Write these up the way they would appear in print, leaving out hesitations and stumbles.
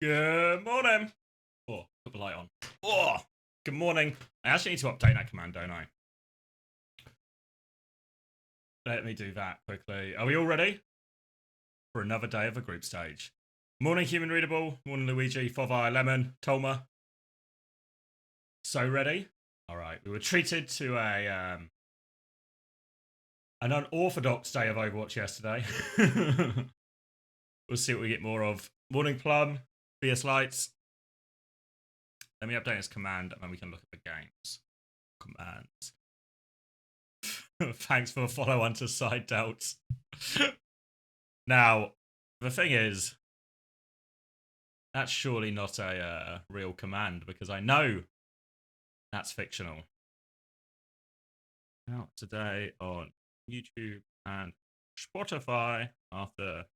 Good morning. Oh, put the light on. Oh, good morning. I actually need to update that command, don't I? Let me do that quickly. Are we all ready for another day of the group stage? Morning, Human Readable. Morning, Luigi, Fovi, Lemon, Tolma. So ready? All right. We were treated to an unorthodox day of Overwatch yesterday. We'll see what we get more of. Morning, Plum. Fierce Lights. Let me update this command and then we can look at the games. Commands. Thanks for the follow on to Side Doubts. Now, the thing is, that's surely not a real command because I know that's fictional. Out today on YouTube and Spotify after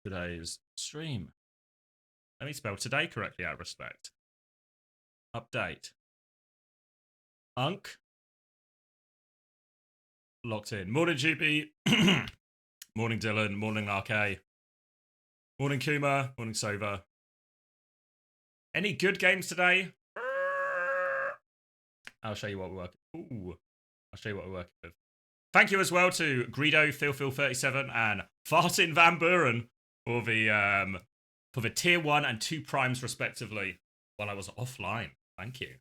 today's stream. Let me spell today correctly out of respect. Update. Unk. Locked in. Morning, GP. Morning, Dylan. Morning, RK. Morning, Kuma. Morning, Sova. Any good games today? I'll show you what we're working. Ooh. I'll show you what we're working with. Thank you as well to Greedo, Phil37, and Fartin Van Buren for the tier 1 and 2 primes respectively while I was offline. Thank you.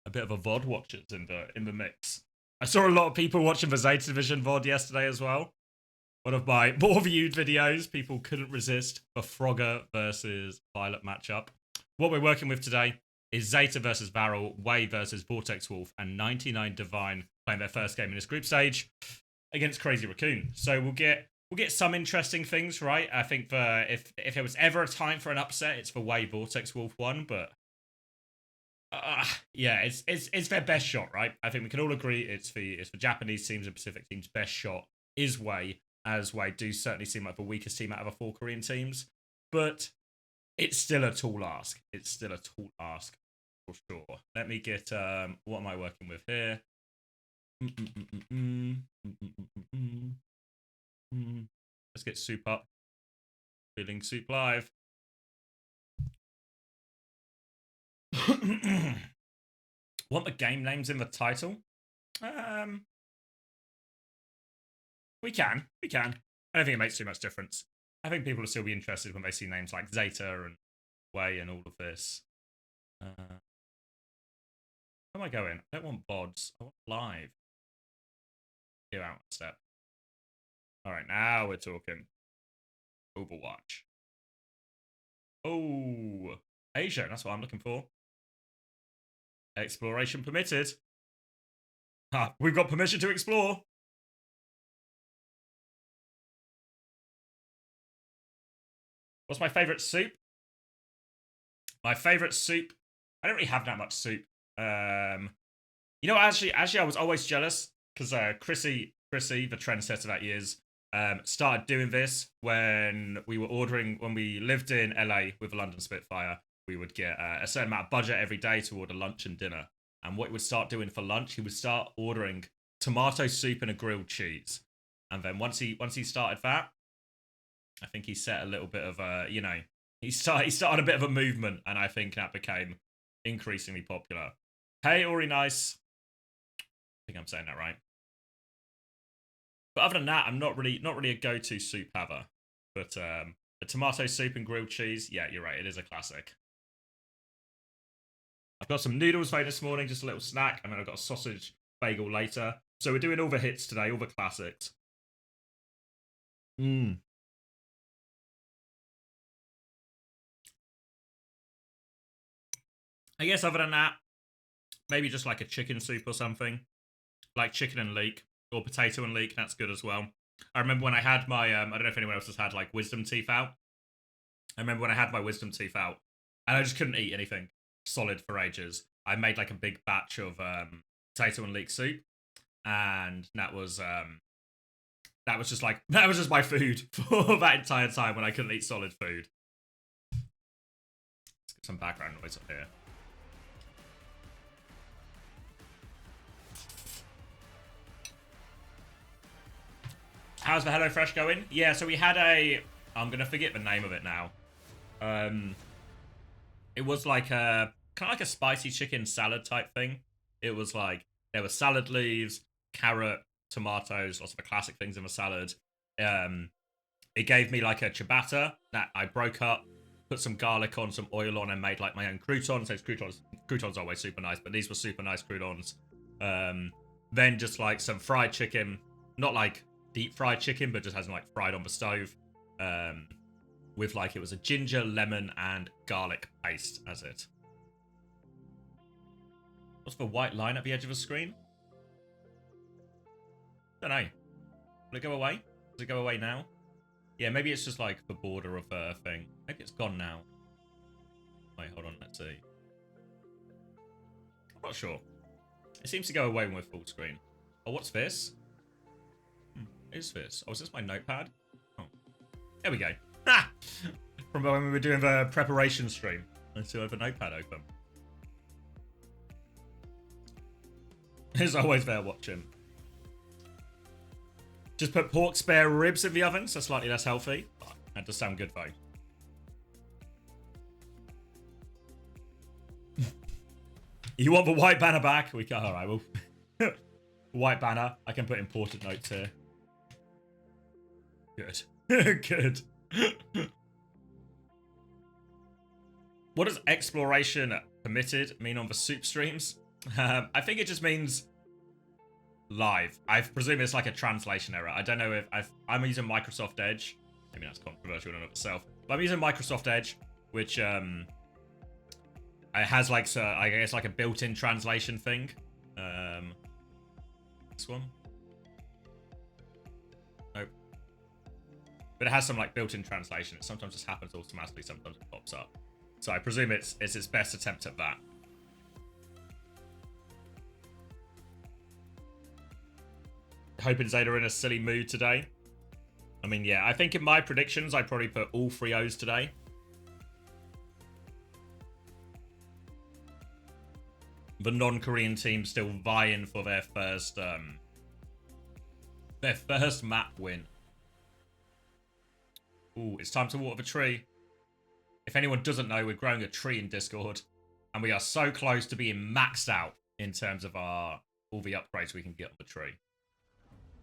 A bit of a VOD watchers in the mix. I saw a lot of people watching the Zeta Division VOD yesterday as well. One of my more viewed videos. People couldn't resist the Frogger versus Violet matchup. What we're working with today is Zeta versus Varrel, Way versus Vortex Wolf, and 99 Divine playing their first game in this group stage against Crazy Raccoon. So we'll get some interesting things, right? I think if there was ever a time for an upset, it's for Way Vortex Wolf 1, but yeah, it's their best shot, right? I think we can all agree it's the Japanese teams and Pacific teams' best shot is Way, as Way do certainly seem like the weakest team out of the 4 Korean teams, but it's still a tall ask. It's still a tall ask for sure. Let me get what am I working with here? Let's get Soup up. Feeling Soup live. Want the game names in the title? We can. I don't think it makes too much difference. I think people will still be interested when they see names like Zeta and Way and all of this. Where am I going? I don't want bods. I want live. Here out one step. Alright, now we're talking. Overwatch. Oh, Asia, that's what I'm looking for. Exploration permitted. Ha, we've got permission to explore. What's my favorite soup? My favorite soup. I don't really have that much soup. You know, actually, I was always jealous because Chrissy, the trendsetter that years, started doing this when we lived in LA with London Spitfire. We would get a certain amount of budget every day to order lunch and dinner. And what he would start doing for lunch, he would start ordering tomato soup and a grilled cheese. And then once he started that, I think he set a little bit of he started a bit of a movement, and I think that became increasingly popular. Hey, Ori Nice. I think I'm saying that right. But other than that, I'm not really a go-to soup haver. But a tomato soup and grilled cheese, yeah, you're right, it is a classic. I've got some noodles made this morning, just a little snack, and then I've got a sausage bagel later. So we're doing all the hits today, all the classics. I guess other than that, maybe just like a chicken soup or something. Like chicken and leek, or potato and leek, that's good as well. I remember when I had my, I don't know if anyone else has had like wisdom teeth out. I remember when I had my wisdom teeth out, and I just couldn't eat anything solid for ages. I made like a big batch of potato and leek soup, and that was just my food for that entire time when I couldn't eat solid food. Let's get some background noise up here. How's the HelloFresh going? Yeah, so we had I'm going to forget the name of it now. It was like a kind of like a spicy chicken salad type thing. It was like there were salad leaves, carrot, tomatoes, lots of the classic things in a salad. It gave me like a ciabatta that I broke up, put some garlic on, some oil on, and made like my own croutons. So croutons are always super nice, but these were super nice croutons. Then just like some fried chicken, not like deep fried chicken, but just has like fried on the stove. With like it was a ginger, lemon, and garlic paste as it. What's the white line at the edge of the screen? Don't know. Will it go away? Does it go away now? Yeah, maybe it's just like the border of the thing. Maybe it's gone now. Wait, hold on, let's see. I'm not sure. It seems to go away when we're full screen. Oh, what's this? What is this? Oh, is this my notepad? Oh. There we go. Ha! From when we were doing the preparation stream. I still have a notepad open. He's always there watching. Just put pork spare ribs in the oven, so slightly less healthy. Oh, that does sound good, though. You want the white banner back? We can. All right, well, white banner. I can put important notes here. Good. Good. What does exploration permitted mean on the soup streams? I think it just means live. I presume it's like a translation error. I don't know if I'm using Microsoft Edge. Maybe that's controversial in and of itself. But I'm using Microsoft Edge, which it has like I guess like a built-in translation thing. This one. Nope. But it has some like built-in translation. It sometimes just happens automatically. Sometimes it pops up. So I presume it's its best attempt at that. Hoping Zeta are in a silly mood today. I mean, yeah, I think in my predictions, I'd probably put all 3 O's today. The non-Korean team still vying for their first map win. Ooh, it's time to water the tree. If anyone doesn't know, we're growing a tree in Discord, and we are so close to being maxed out in terms of all the upgrades we can get on the tree.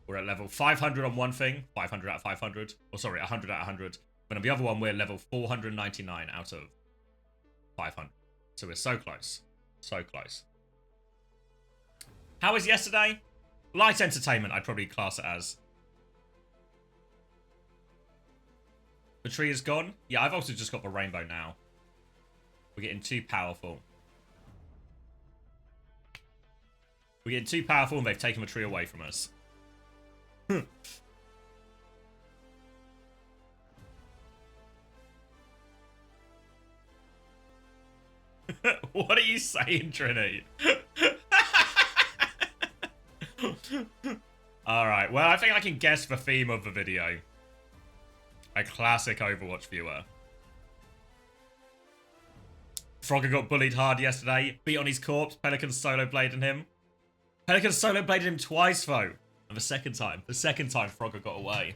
We're at level 500 on one thing, 500 out of 500. Or sorry, 100 out of 100. But on the other one, we're level 499 out of 500. So we're so close. So close. How was yesterday? Light entertainment, I'd probably class it as. The tree is gone? Yeah, I've also just got the rainbow now. We're getting too powerful. We're getting too powerful and they've taken the tree away from us. What are you saying, Trini? Alright, well, I think I can guess the theme of the video. A classic Overwatch viewer. Frogger got bullied hard yesterday. Beat on his corpse. Pelican solo bladed him. Pelican solo bladed him twice, though. And the second time Frogger got away.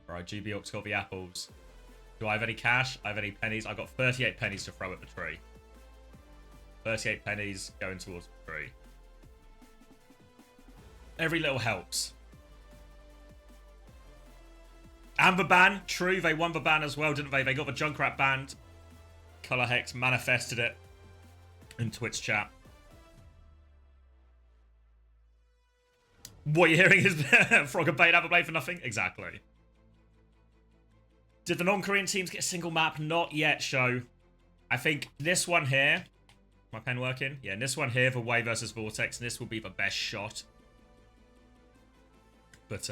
Alright, GB Ox got the apples. Do I have any cash? I have any pennies? I've got 38 pennies to throw at the tree. 38 pennies going towards the tree. Every little helps. And the ban. True, they won the ban as well, didn't they? They got the Junkrat banned. Color Hex manifested it in Twitch chat. What you're hearing is Frogger bait have a blade for nothing? Exactly. Did the non-Korean teams get a single map? Not yet, show. I think this one here. My pen working? Yeah, and this one here, the Way versus Vortex, and this will be the best shot. But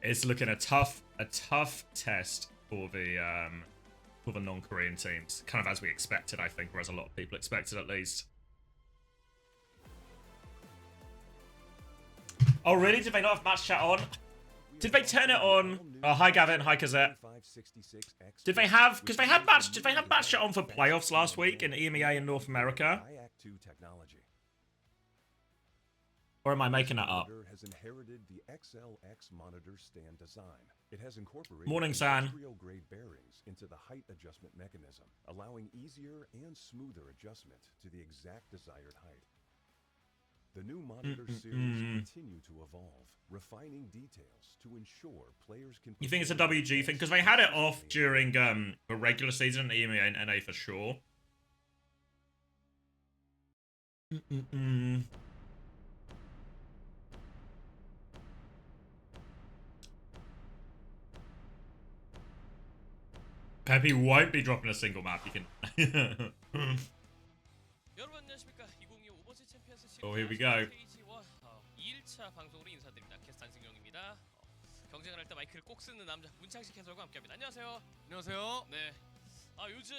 it's looking a tough test for the non-Korean teams. Kind of as we expected, I think, or as a lot of people expected at least. Oh, really? Did they not have match chat on? Did they turn it on? Oh, hi Gavin, hi Kazette. Did they have? Because they had match. Did they have match chat on for playoffs last week in EMEA in North America? Or am I making that up? Has inherited the XLX monitor stand design. It has incorporated Morning, San. industrial-grade bearings into the height adjustment mechanism, allowing easier and smoother adjustment to the exact desired height. The new monitor series continue to evolve, refining details to ensure players can... You think it's a WG thing? Because they had it off during the regular season, EMEA and NA for sure. Pepe won't be dropping a single map. You can... Oh, here we go. 경쟁을 할 때 마이크를 꼭 쓰는 남자 문창식 해설과 함께합니다. 안녕하세요. 안녕하세요. 네. 요즘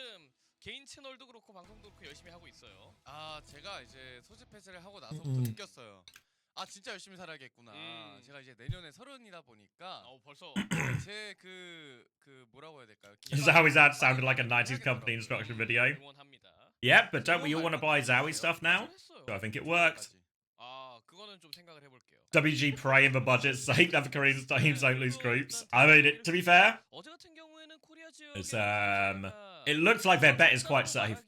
개인 채널도 그렇고 방송도 그렇고 열심히 하고 있어요. 제가 이제 소집 폐쇄를 하고 나서부터 느꼈어요. 진짜 열심히 살아야겠구나. 제가 이제 내년에 30이다 보니까 벌써 제 뭐라고 해야 될까요? Zowie Zad sounded like a 90s company instruction video. Yeah, but don't we all want to buy Zowie stuff now? So I think it worked. 그거는 좀 생각을 해볼게요. WG praying for budget's sake that the Korean teams don't lose groups. I mean, to be fair, 어제 같은 경우에는 코리아 it's, it looks like their bet is quite safe.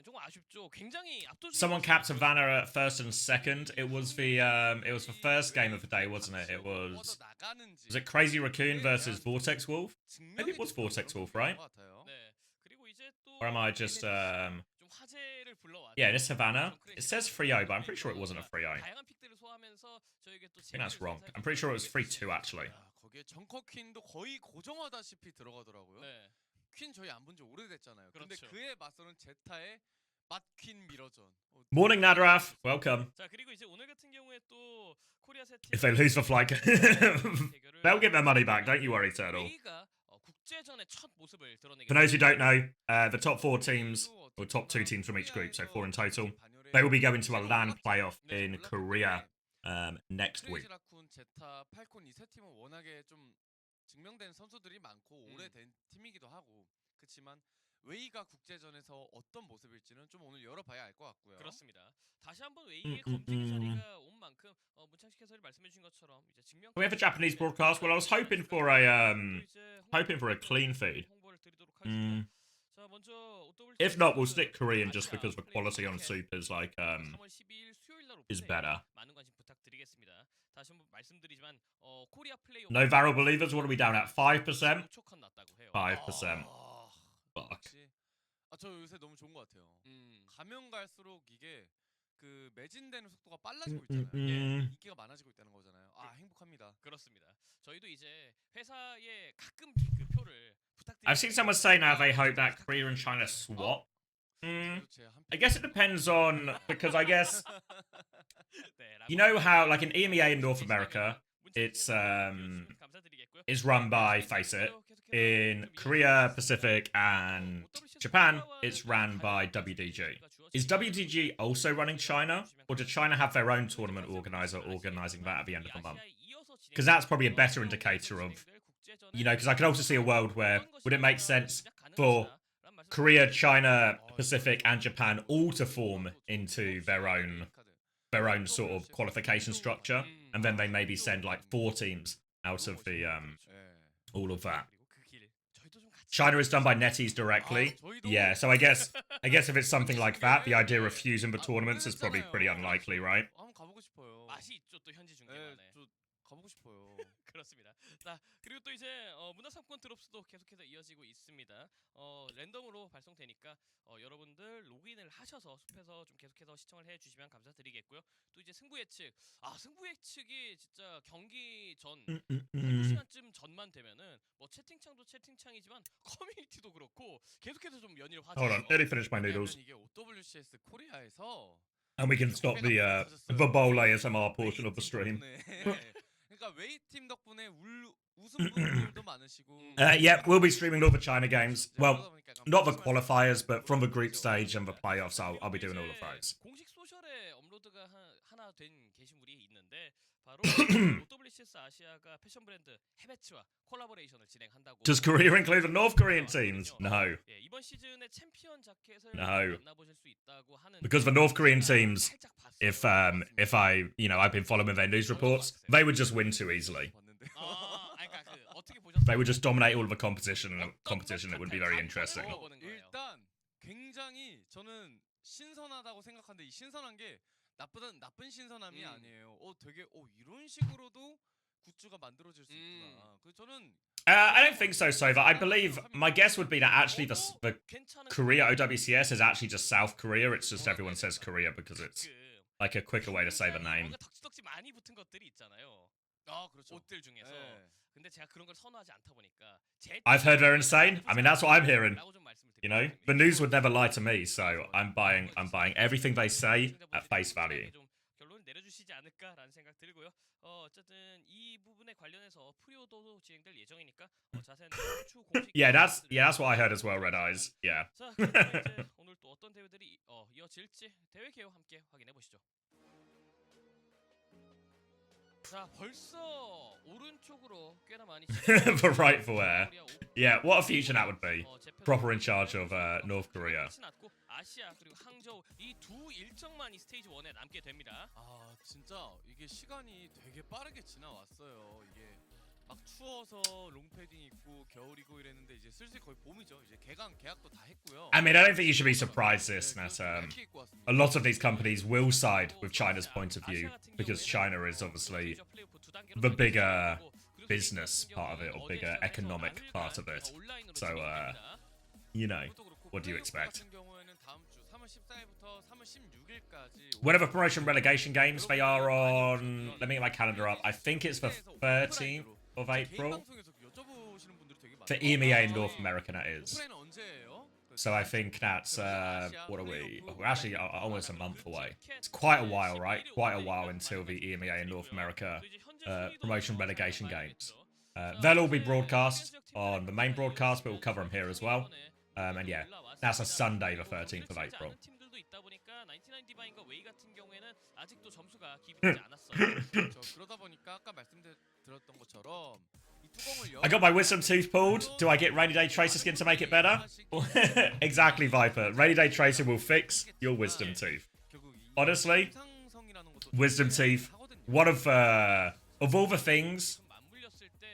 좀 아쉽죠. 굉장히 압도적인 Someone capped Havana at first and second. It was the first game of the day, wasn't it? It was it Crazy Raccoon versus Vortex Wolf? Maybe it was Vortex Wolf, right? Or am I just yeah, it's Havana. It says 3-0, but I'm pretty sure it wasn't a 3-0. I think that's wrong. I'm pretty sure it was 3-2 actually. 거기에 정커 퀸도 거의 고정하다시피 들어가더라고요. 퀸 저희 안 본 지 오래됐잖아요. 근데 그에 맞서는 제타의 맛퀸 미러전. Morning, Nadraf. Welcome. 자, 그리고 이제 오늘 같은 경우에 또 코리아 세트 If they lose for flight, they'll get their money back. Don't you worry, Turtle. For those who don't know, the top 4 teams, or top 2 teams from each group, so 4 in total, they will be going to a LAN playoff in Korea next week. 제타, 팔콘 이 세 팀은 워낙에 좀 증명된 선수들이 많고 오래된 팀이기도 하고 그렇지만 웨이가 국제전에서 어떤 모습일지는 좀 오늘 열어봐야 알 것 같고요. 그렇습니다. 다시 한번 웨이의 검증 자리가 온 만큼 문창식 해설이 말씀해주신 것처럼 이제 증명. We have a Japanese broadcast. Well, I was hoping for a clean feed. If not, we'll stick Korean just because the quality on Soup is like is better. No Varrel believers. What are we down at? 5%. 5%. Fuck. 저 요새 너무 좋은 것 같아요. 가면 갈수록 이게 그 매진되는 속도가 빨라지고 있잖아요. 인기가 많아지고 있다는 거잖아요. 행복합니다. 그렇습니다. 저희도 이제 회사에 가끔 그 표를 부탁드립니다. I've seen someone say now they hope that Korea and China swap. I guess it depends on, because I guess you know how like in EMEA in North America it's run by Face It. In Korea, Pacific, and Japan, it's ran by WDG. Is WDG also running China, or does China have their own tournament organizer organizing that at the end of the month? Because that's probably a better indicator of, you know, because I could also see a world where, would it make sense for Korea, China, Pacific, and Japan all to form into their own sort of qualification structure, and then they maybe send like 4 teams out of the all of that. China is done by NetEase directly. Yeah, so I guess if it's something like that, the idea of fusing the tournaments is probably pretty unlikely, right? 가보고 싶어요. 그렇습니다. 자, 그리고 또 이제 문화상품권 드롭스도 계속해서 이어지고 있습니다. 랜덤으로 발송되니까 여러분들 로그인을 하셔서 숲에서 좀 계속해서 시청을 해주시면 감사드리겠고요. 또 이제 승부 예측. 승부 예측이 진짜 경기 전 12시간쯤 전만 되면은 뭐 채팅창도 채팅창이지만 커뮤니티도 그렇고 계속해서 좀 연일 화제. Hold on, let me finish my noodles. 이게 OWCS 코리아에서 And we can stop the bowl ASMR portion of the stream. 그러니까 웨이 팀 덕분에 웃음분들도 많으시고. Yeah, we'll be streaming all the China games. Well, not the qualifiers, but from the group stage and the playoffs, I'll be doing all of those. 공식 소셜에 업로드가 하나 된 게시물이 있는데 바로 OWCS 아시아가 패션 브랜드 헤베츠와 콜라보레이션을 진행한다고. Does Korea include the North Korean teams? No. 예, 이번 시즌의 챔피언 자켓을 No. 만나보실 수 있다고 하는. Because the North Korean teams, if I, I've been following their news reports, they would just win too easily. 그러니까 그 어떻게 보셨어요? They would just dominate all of the competition, and it would be very interesting. 일단 굉장히 저는 신선하다고 생각하는데 이 신선한 게 나쁜 신선함이 아니에요. 되게 이런 식으로도 굿즈가 만들어질 수 있구나. 그 저는 I don't think so, Sova. I believe my guess would be that actually the Korea OWCS is actually just South Korea. It's just everyone says Korea because it's like a quicker way to say the name. 덕지덕지 많이 붙은 것들이 있잖아요. 그렇죠. 옷들 중에서. 근데 제가 그런 걸 선호하지 않다 보니까 I've heard they're insane. I mean, that's what I'm hearing. You know, the news would never lie to me, so I'm buying everything they say at face value. 결론을 내려주시지 않을까라는 생각 들고요. 어쨌든 이 부분에 관련해서 프리오더도 진행될 예정이니까 자세한 추후 공식. Yeah, that's what I heard as well, Red Eyes. Yeah. 자, 그러면 이제 오늘 또 어떤 대회들이 이어질지 대회 개요 함께 확인해 보시죠. 자, 벌써 오른쪽으로 꽤나 많이 The rightful heir. Yeah, what a future that would be. Proper in charge of North Korea. 아시아 그리고 항저우 이 두 일정만 이 스테이지 1에 남게 됩니다. 진짜 이게 시간이 되게 빠르게 지나왔어요. 이게 막 추워서 롱패딩 입고 겨울이고 이랬는데 이제 슬슬 거의 봄이죠. 이제 계약도 다 했고요. I mean, I don't think you should be surprised that a lot of these companies will side with China's point of view because China is obviously the bigger business part of it or bigger economic part of it. So, what do you expect? Whatever promotion relegation games they are on, let me get my calendar up. I think it's the 13th of April. For EMEA in North America, that is. So I think that's, what are we? We're actually almost a month away. It's quite a while, right? Quite a while until the EMEA in North America promotion relegation games. They'll all be broadcast on the main broadcast, but we'll cover them here as well. And yeah, that's a Sunday, the 13th of April. I got my wisdom tooth pulled. Do I get Rainy Day Tracer skin to make it better? Exactly, Viper. Rainy Day Tracer will fix your wisdom tooth. Honestly, wisdom teeth, one of all the things,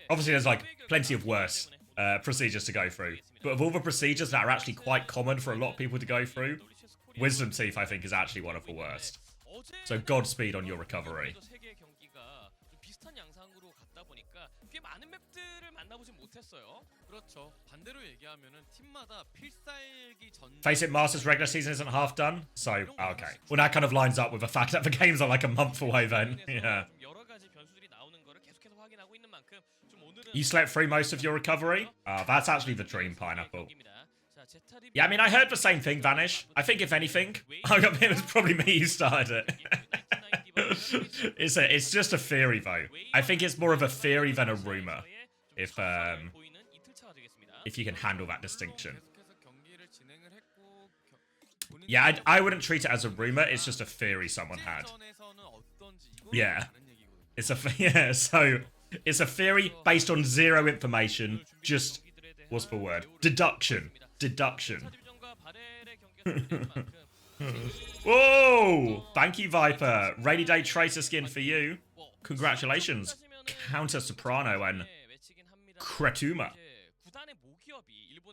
obviously there's like plenty of worse procedures to go through, but of all the procedures that are actually quite common for a lot of people to go through, wisdom teeth I think is actually one of the worst. So Godspeed on your recovery. Face it, Masters regular season isn't half done, so okay. Well, that kind of lines up with the fact that the games are like a month away then. Yeah. You slept through most of your recovery? That's actually the dream, Pineapple. Yeah, I mean, I heard the same thing, Vanish. I think if anything, it was probably me who started it. It's just a theory, though. I think it's more of a theory than a rumor. If you can handle that distinction. Yeah, I wouldn't treat it as a rumor. It's just a theory someone had. Yeah, it's it's a theory based on zero information. Just what's the word? Deduction. Whoa! Thank you, Viper. Rainy Day Tracer skin for you. Congratulations, Counter Soprano and Kretuma.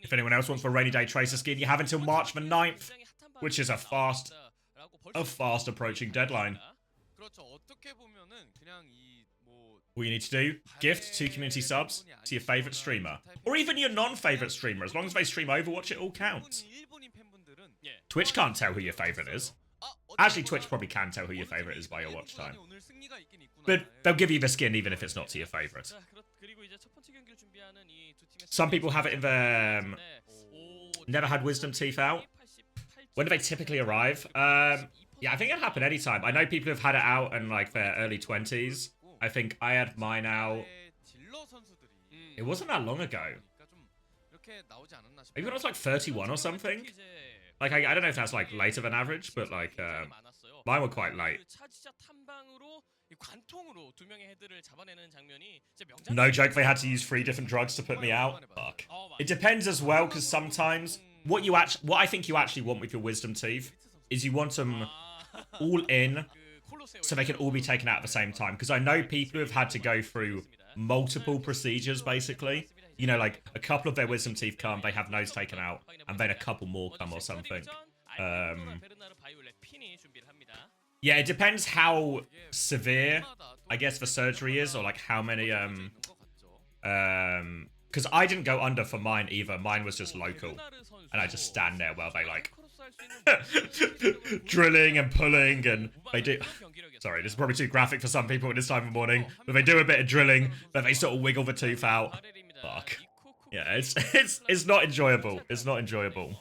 If anyone else wants for Rainy Day Tracer skin, you have until March the 9th, which is a fast approaching deadline. All you need to do, gift 2 community subs to your favourite streamer. Or even your non-favourite streamer. As long as they stream Overwatch, it all counts. Twitch can't tell who your favourite is. Actually, Twitch probably can tell who your favourite is by your watch time. But they'll give you the skin even if it's not to your favourite. Some people have it in their... never had wisdom teeth out. When do they typically arrive? Yeah, I think it happen anytime. I know people who've had it out in like their early 20s. I think I had mine out. It wasn't that long ago. Maybe when I was like 31 or something. Like, I don't know if that's like later than average, but like, mine were quite late. 관통으로 두 명의 헤드를 잡아내는 장면이 진짜 No joke, they had to use 3 different drugs to put me out. Fuck. It depends as well, because sometimes what I think you actually want with your wisdom teeth is you want them all in so they can all be taken out at the same time. Because I know people who have had to go through multiple procedures, basically. You know, like a couple of their wisdom teeth come, they have nose taken out, and then a couple more come or something. Yeah, it depends how severe, I guess, the surgery is, or like how many, because I didn't go under for mine either. Mine was just local, and I just stand there while they like drilling and pulling, and they do. Sorry, this is probably too graphic for some people at this time of morning, but they do a bit of drilling, but they sort of wiggle the tooth out. Fuck. Yeah, it's not enjoyable. It's not enjoyable.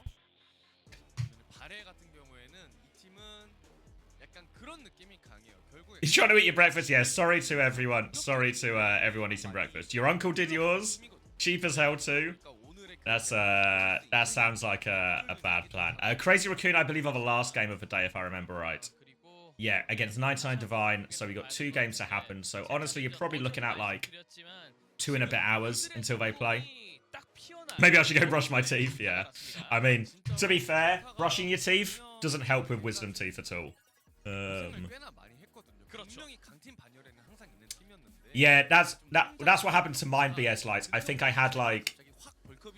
He's trying to eat your breakfast. Yeah, sorry to everyone. Sorry to everyone eating breakfast. Your uncle did yours. Cheap as hell too. That sounds like a bad plan. Crazy Raccoon, I believe, are the last game of the day, if I remember right. Yeah, against 99 Divine. So we got 2 games to happen. So honestly, you're probably looking at like 2 and a bit hours until they play. Maybe I should go brush my teeth. Yeah, I mean, to be fair, brushing your teeth doesn't help with wisdom teeth at all. Yeah, that's what happened to mine, BS Lights. I think I had like,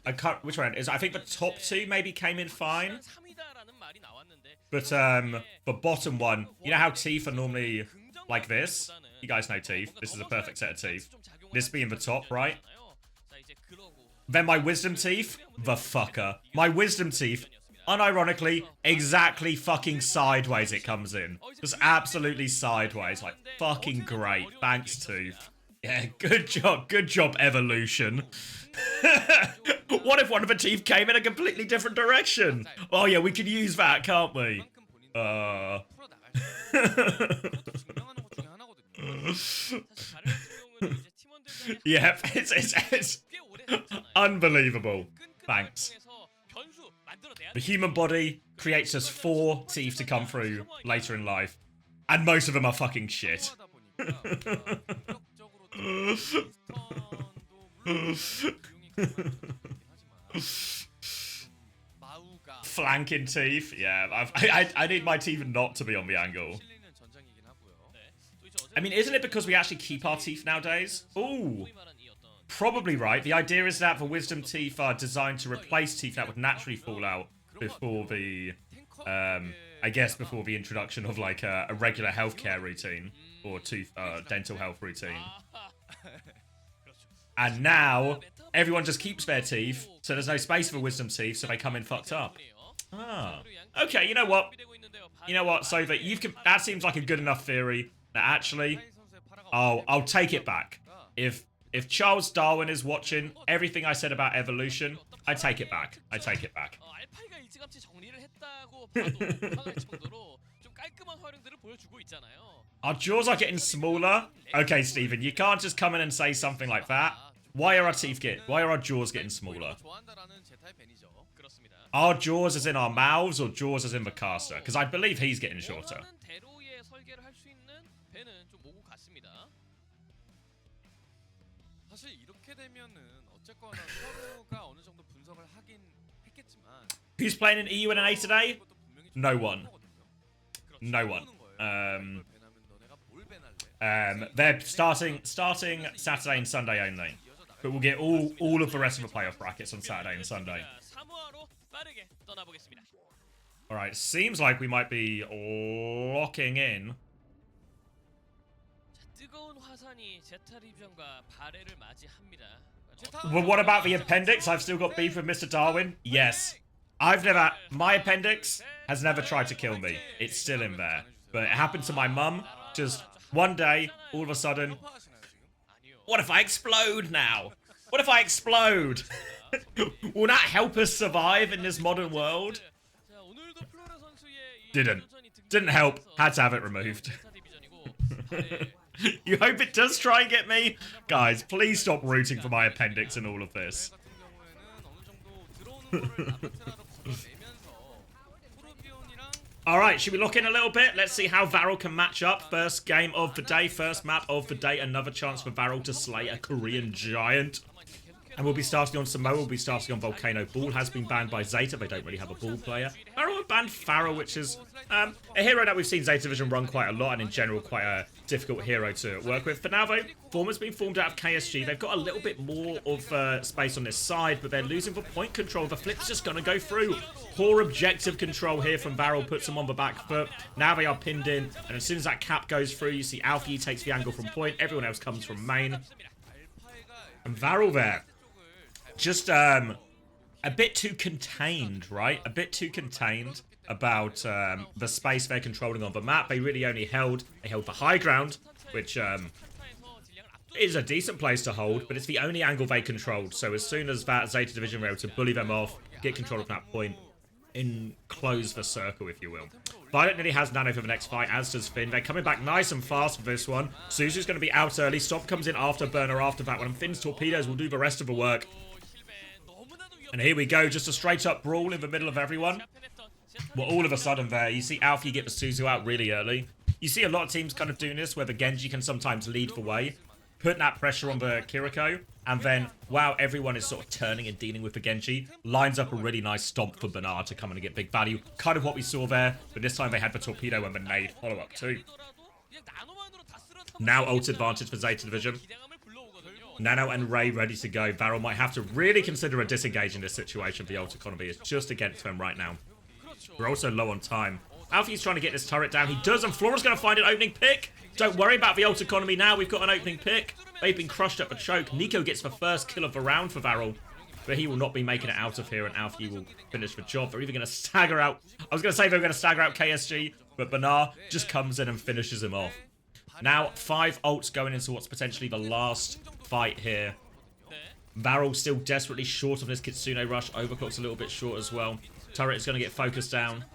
I can't, which one is? I think the top 2 maybe came in fine, but the bottom one, you know how teeth are normally like this? You guys know teeth. This is a perfect set of teeth. This being the top, right? Then my wisdom teeth, the fucker. My wisdom teeth, unironically, exactly fucking sideways it comes in. Just absolutely sideways. Like, fucking great. Thanks, Tooth. Yeah, good job, Evolution. What if one of the teeth came in a completely different direction? Oh yeah, we could use that, can't we? Yeah, it's unbelievable. Thanks. The human body creates us 4 teeth to come through later in life, and most of them are fucking shit. Flanking teeth, yeah. I need my teeth not to be on the angle. I mean, isn't it because we actually keep our teeth nowadays? Ooh. Probably right. The idea is that the wisdom teeth are designed to replace teeth that would naturally fall out before the, I guess before the introduction of like a regular healthcare routine or dental health routine. And now everyone just keeps their teeth, so there's no space for wisdom teeth, so they come in fucked up. Ah. Okay, you know what? You know what, so that seems like a good enough theory that actually, I'll take it back. If Charles Darwin is watching everything I said about evolution, I take it back. I take it back. Our jaws are getting smaller. Okay, Stephen, you can't just come in and say something like that. Why are our jaws getting smaller? Our jaws as in our mouths or jaws as in the caster? Because I believe he's getting shorter. Who's playing in EU and NA today? No one. No one. They're starting Saturday and Sunday only. But we'll get all of the rest of the playoff brackets on Saturday and Sunday. Alright, seems like we might be locking in. Well, what about the appendix? I've still got beef with Mr. Darwin. Yes. My appendix has never tried to kill me. It's still in there. But it happened to my mum. Just one day, all of a sudden. What if I explode now? What if I explode? Will that help us survive in this modern world? Didn't help. Had to have it removed. You hope it does try and get me? Guys, please stop rooting for my appendix in all of this. All right, should we lock in a little bit? Let's see how Varrel can match up. First game of the day, first map of the day. Another chance for Varrel to slay a Korean giant. And we'll be starting on Samoa, we'll be starting on Volcano. Ball has been banned by ZETA, they don't really have a ball player. Varrel have banned Varrel, which is a hero that we've seen ZETA Division run quite a lot, and in general quite a difficult hero to work with. For now though, Form has been formed out of KSG. They've got a little bit more of space on this side, but they're losing for point control. The flip's just going to go through. Poor objective control here from Varrel, puts them on the back foot. Now they are pinned in, and as soon as that cap goes through, you see Alfie takes the angle from point. Everyone else comes from main. And Varrel there. Just a bit too contained, right? A bit too contained about the space they're controlling on the map. They really only held the high ground, which is a decent place to hold, but it's the only angle they controlled. So as soon as that ZETA Division were able to bully them off, get control of that point, enclose the circle, if you will. Violet nearly has Nano for the next fight, as does Finn. They're coming back nice and fast for this one. Suzu's going to be out early. Stop comes in after Burner after that one, and Finn's torpedoes will do the rest of the work. And here we go, just a straight up brawl in the middle of everyone. Well, all of a sudden there, you see Alfie get the Suzu out really early. You see a lot of teams kind of doing this, where the Genji can sometimes lead the way, putting that pressure on the Kiriko, and then, while everyone is sort of turning and dealing with the Genji, lines up a really nice stomp for Bernard to come in and get big value. Kind of what we saw there, but this time they had the torpedo and the nade follow-up too. Now ult advantage for ZETA Division. Nano and Ray ready to go. Varrel might have to really consider a disengage in this situation. The ult economy is just against them right now. We're also low on time. Alfie's trying to get this turret down. He does, and Flora's going to find an opening pick. Don't worry about the ult economy now. We've got an opening pick. They've been crushed at the choke. Nico gets the first kill of the round for Varrel, but he will not be making it out of here, and Alfie will finish the job. They're even going to stagger out. I was going to say they were going to stagger out KSG, but Bernard just comes in and finishes him off. Now, 5 ults going into what's potentially the last fight here. Varrel still desperately short of this Kitsune rush. Overclock's a little bit short as well. Turret is going to get focused down.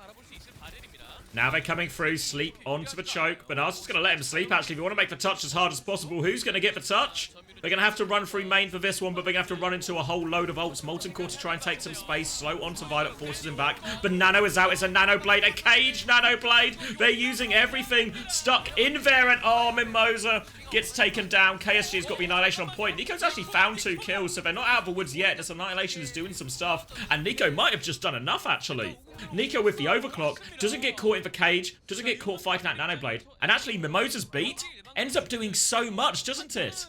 Now they're coming through. Sleep onto the choke. Bernard's just going to let him sleep, actually. We want to make the touch as hard as possible. Who's going to get the touch? They're going to have to run through main for this one, but they're going to have to run into a whole load of ults. Molten Core to try and take some space. Slow onto Violet, forces him back. But Nano is out. It's a Nano Blade. A cage Nano Blade. They're using everything. Stuck in there, and oh, Mimosa gets taken down. KSG's got the Annihilation on point. Nico's actually found 2 kills, so they're not out of the woods yet. This Annihilation is doing some stuff, and Nico might have just done enough, actually. Nico with the overclock doesn't get caught in the cage, doesn't get caught fighting that Nano Blade, and actually Mimosa's beat ends up doing so much, doesn't it?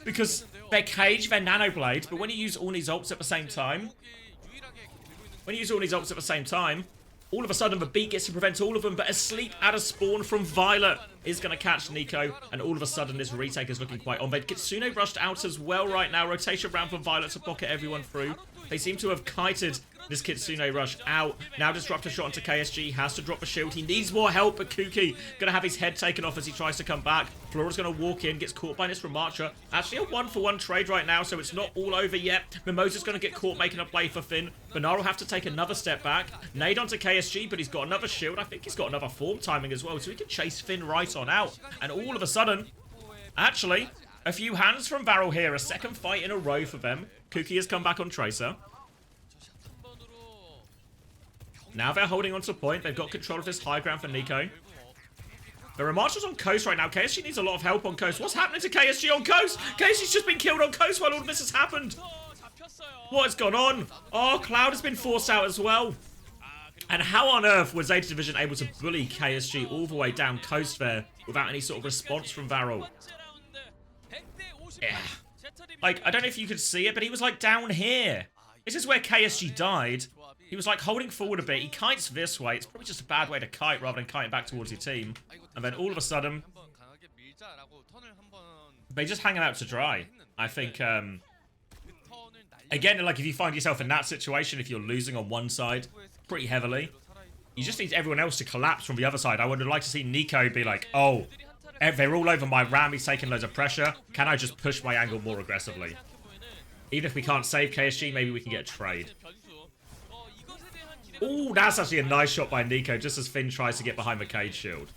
Because they're cage, they're Nano Blade, but when you use all these ults at the same time, all of a sudden the beat gets to prevent all of them, but a sleep out of spawn from Violet is going to catch Nico, and all of a sudden this retake is looking quite on. They Kitsune rushed out as well right now. Rotation round for Violet to pocket everyone through. They seem to have kited this Kitsune rush out. Now Disruptor shot into KSG. Has to drop the shield. He needs more help, but Kuki going to have his head taken off as he tries to come back. Flora's going to walk in. Gets caught by this from Archer. Actually a 1-for-1 trade right now, so it's not all over yet. Mimosa's going to get caught making a play for Finn. Bernard will have to take another step back. Nade onto KSG, but he's got another shield. I think he's got another form timing as well, so he can chase Finn right on out. And all of a sudden, actually, a few hands from Varrel here. A second fight in a row for them. Kuki has come back on Tracer. Now they're holding on to point. They've got control of this high ground for Nico. There are marshals on coast right now. KSG needs a lot of help on coast. What's happening to KSG on coast? KSG's just been killed on coast while all of this has happened. What has gone on? Oh, Cloud has been forced out as well. And how on earth was ZETA Division able to bully KSG all the way down coast there without any sort of response from Varrel? Yeah. Like, I don't know if you could see it, but he was like down here. This is where KSG died. He was like holding forward a bit. He kites this way. It's probably just a bad way to kite rather than kiting back towards your team. And then all of a sudden, they just hanging out to dry. I think, again, like if you find yourself in that situation, if you're losing on one side pretty heavily, you just need everyone else to collapse from the other side. I would like to see Nico be like, oh, they're all over my ram. He's taking loads of pressure. Can I just push my angle more aggressively? Even if we can't save KSG, maybe we can get a trade. Oh, that's actually a nice shot by Nico, just as Finn tries to get behind the cage shield.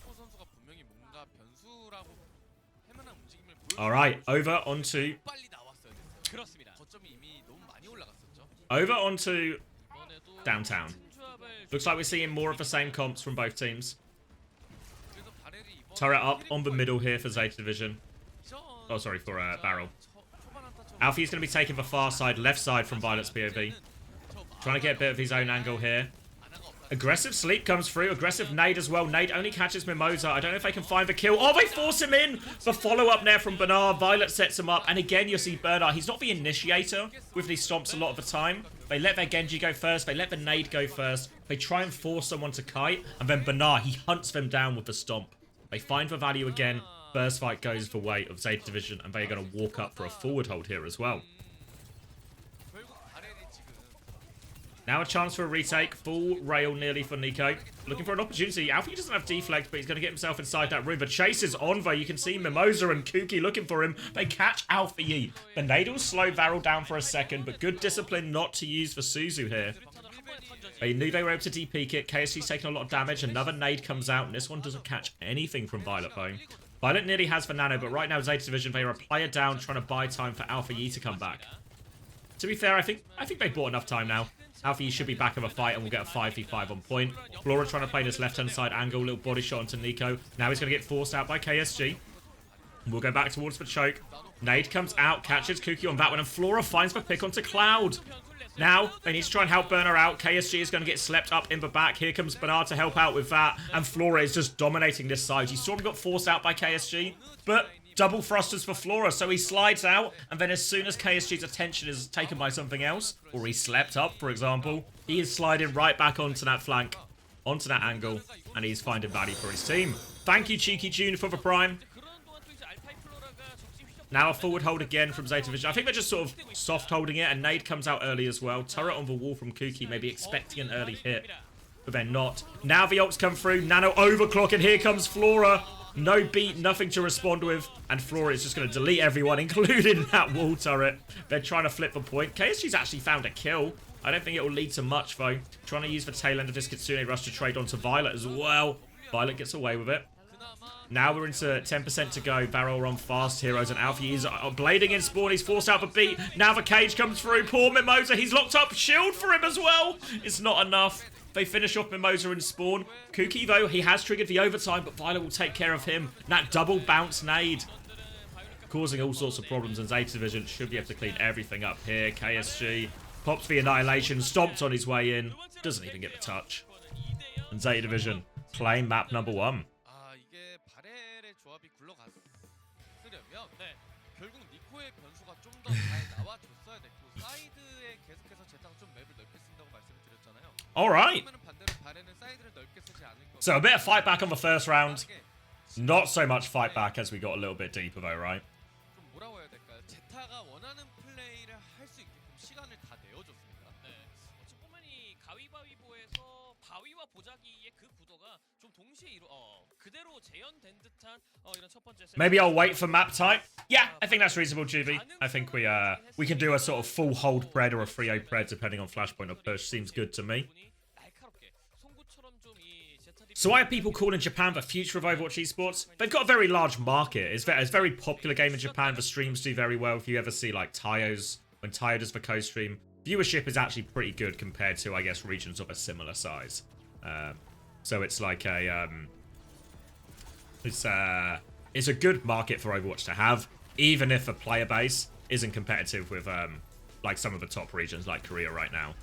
Alright, over onto downtown. Looks like we're seeing more of the same comps from both teams. 그래서 바렐이 이번 Turret up on the middle here for Zeta Division. Oh, sorry, for Varrel. Alfie is going to be taking the far side, left side from Violet's POV. Trying to get a bit of his own angle here. Aggressive sleep comes through. Aggressive nade as well. Nade only catches Mimosa. I don't know if they can find the kill. Oh, they force him in. The follow-up there from Bernard. Violet sets him up. And again, you'll see Bernard. He's not the initiator with these stomps a lot of the time. They let their Genji go first. They let the nade go first. They try and force someone to kite. And then Bernard, he hunts them down with the stomp. They find the value again. Burst fight goes the way of Zeta Division. And they're going to walk up for a forward hold here as well. Now a chance for a retake. Full rail nearly for Nico. Looking for an opportunity. Alfie doesn't have deflect, but he's going to get himself inside that room. The chase is on, though. You can see Mimosa and Kuki looking for him. They catch Alfie. The nade will slow Varrel down for a second, but good discipline not to use for Suzu here. They knew they were able to de-peek it. KSG's taking a lot of damage. Another nade comes out, and this one doesn't catch anything from Violet, though. Violet nearly has the nano, but right now Zeta Division, they are a player down, trying to buy time for Alpha Yi to come back. To be fair, I think they bought enough time now. Alpha Yi should be back in the fight and we'll get a 5v5 on point. Flora trying to play this left-hand side angle, little body shot onto Nico. Now he's going to get forced out by KSG. We'll go back towards the choke. Nade comes out, catches Kuki on that one, and Flora finds the pick onto Cloud. Now, they need to try and help Burner out. KSG is going to get slept up in the back. Here comes Bernard to help out with that, and Flora is just dominating this side. You saw him got forced out by KSG, but double thrusters for Flora, so he slides out, and then as soon as KSG's attention is taken by something else, or he slept up, for example, he is sliding right back onto that flank, onto that angle, and he's finding value for his team. Thank you, Cheeky June, for the prime. Now a forward hold again from Zeta Division. I think they're just sort of soft holding it, and nade comes out early as well. Turret on the wall from Kuki, maybe expecting an early hit, but they're not. Now the ults come through, Nano overclock, and here comes Flora. No beat, nothing to respond with, and Flora is just going to delete everyone, including that wall turret. They're trying to flip the point. KSG's actually found a kill. I don't think it will lead to much, though. Trying to use the tail end of this Kitsune rush to trade onto Violet as well. Violet gets away with it. Now we're into 10% to go. Varrel on fast heroes, and Alfie is blading in spawn. He's forced out the beat. Now the cage comes through. Poor Mimosa. He's locked up. Shield for him as well. It's not enough. They finish off Mimosa and spawn. Kuki, though, he has triggered the overtime, but Violet will take care of him. That double bounce nade, causing all sorts of problems, and Zeta Division should be able to clean everything up here. KSG pops the annihilation, stomped on his way in, doesn't even get the touch. And Zeta Division claim map number 1. 이게 바렐의 조합이 굴러갔으려면 결국 니코의 변수가 좀 더 잘 나와줬어야 됐고 사이드에 계속해서 제타가 좀 맵을 넓게 쓴다고 말씀을 드렸잖아요. Alright. 반대로 바렐은 사이드를 넓게 쓰지 않을 거고. So a bit of fight back on the first round. Not so much fight back as we got a little bit deeper though, right? 좀 뭐라고 해야 될까요? 제타가 원하는 플레이를 할 수 있게끔 시간을 다 내어줬습니다. 네. 어찌 보면 이 가위바위보에서 바위와 보자기의 그 구도가 좀 동시에 그대로 재현된 듯한 이런 첫 번째 세트. Maybe I'll wait for map type. Yeah, I think that's reasonable, Juby. I think we can do a sort of full hold pred or a 3-0 pred depending on flashpoint or push. Seems good to me. So why are people calling Japan the future of Overwatch esports? They've got a very large market. It's a very popular game in Japan. The streams do very well. If you ever see like Tayo's, when Tayo does the co-stream, viewership is actually pretty good compared to, I guess, regions of a similar size. So it's like a it's a good market for Overwatch to have, even if a player base isn't competitive with like some of the top regions like Korea right now.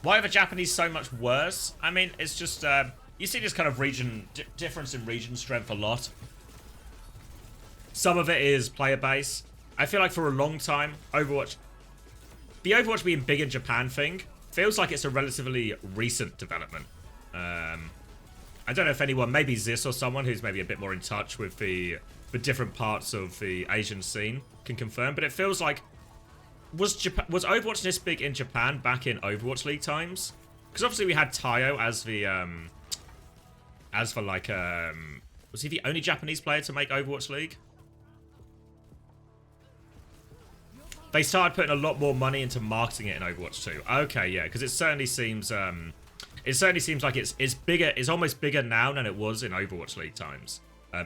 Why are the Japanese so much worse? I mean, it's just you see this kind of region difference in region strength a lot. Some of it is player base. I feel like for a long time, Overwatch, the Overwatch being big in Japan thing, feels like it's a relatively recent development. I don't know if anyone, maybe Zis or someone who's maybe a bit more in touch with the different parts of the Asian scene can confirm, but it feels like was Overwatch this big in Japan back in Overwatch League times? Because obviously we had Tayo as the was he the only Japanese player to make Overwatch League? they started putting a lot more money into marketing it in Overwatch 2. Okay, yeah, because it certainly seems like it's bigger. It's almost bigger now than it was in Overwatch League times,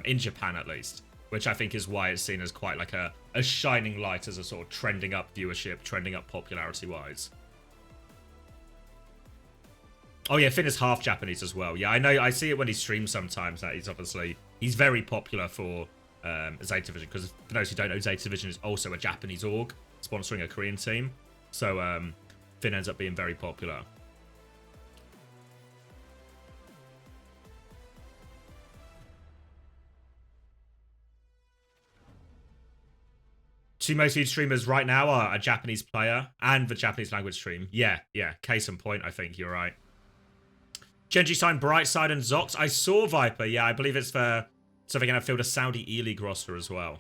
in Japan at least. Which I think is why it's seen as quite like a shining light as a sort of trending up viewership, trending up popularity-wise. Oh yeah, Finn is half Japanese as well. Yeah, I know. I see it when he streams sometimes. That he's very popular for ZETA Division, because for those who don't know, ZETA Division is also a Japanese org sponsoring a Korean team. So Finn ends up being very popular. Two most viewed streamers right now are a Japanese player and the Japanese language stream. Yeah. Case in point, I think you're right. Genji signed Brightside and Zox. I saw Viper. Yeah, I believe it's for... So they're going to field a Saudi E-League roster as well.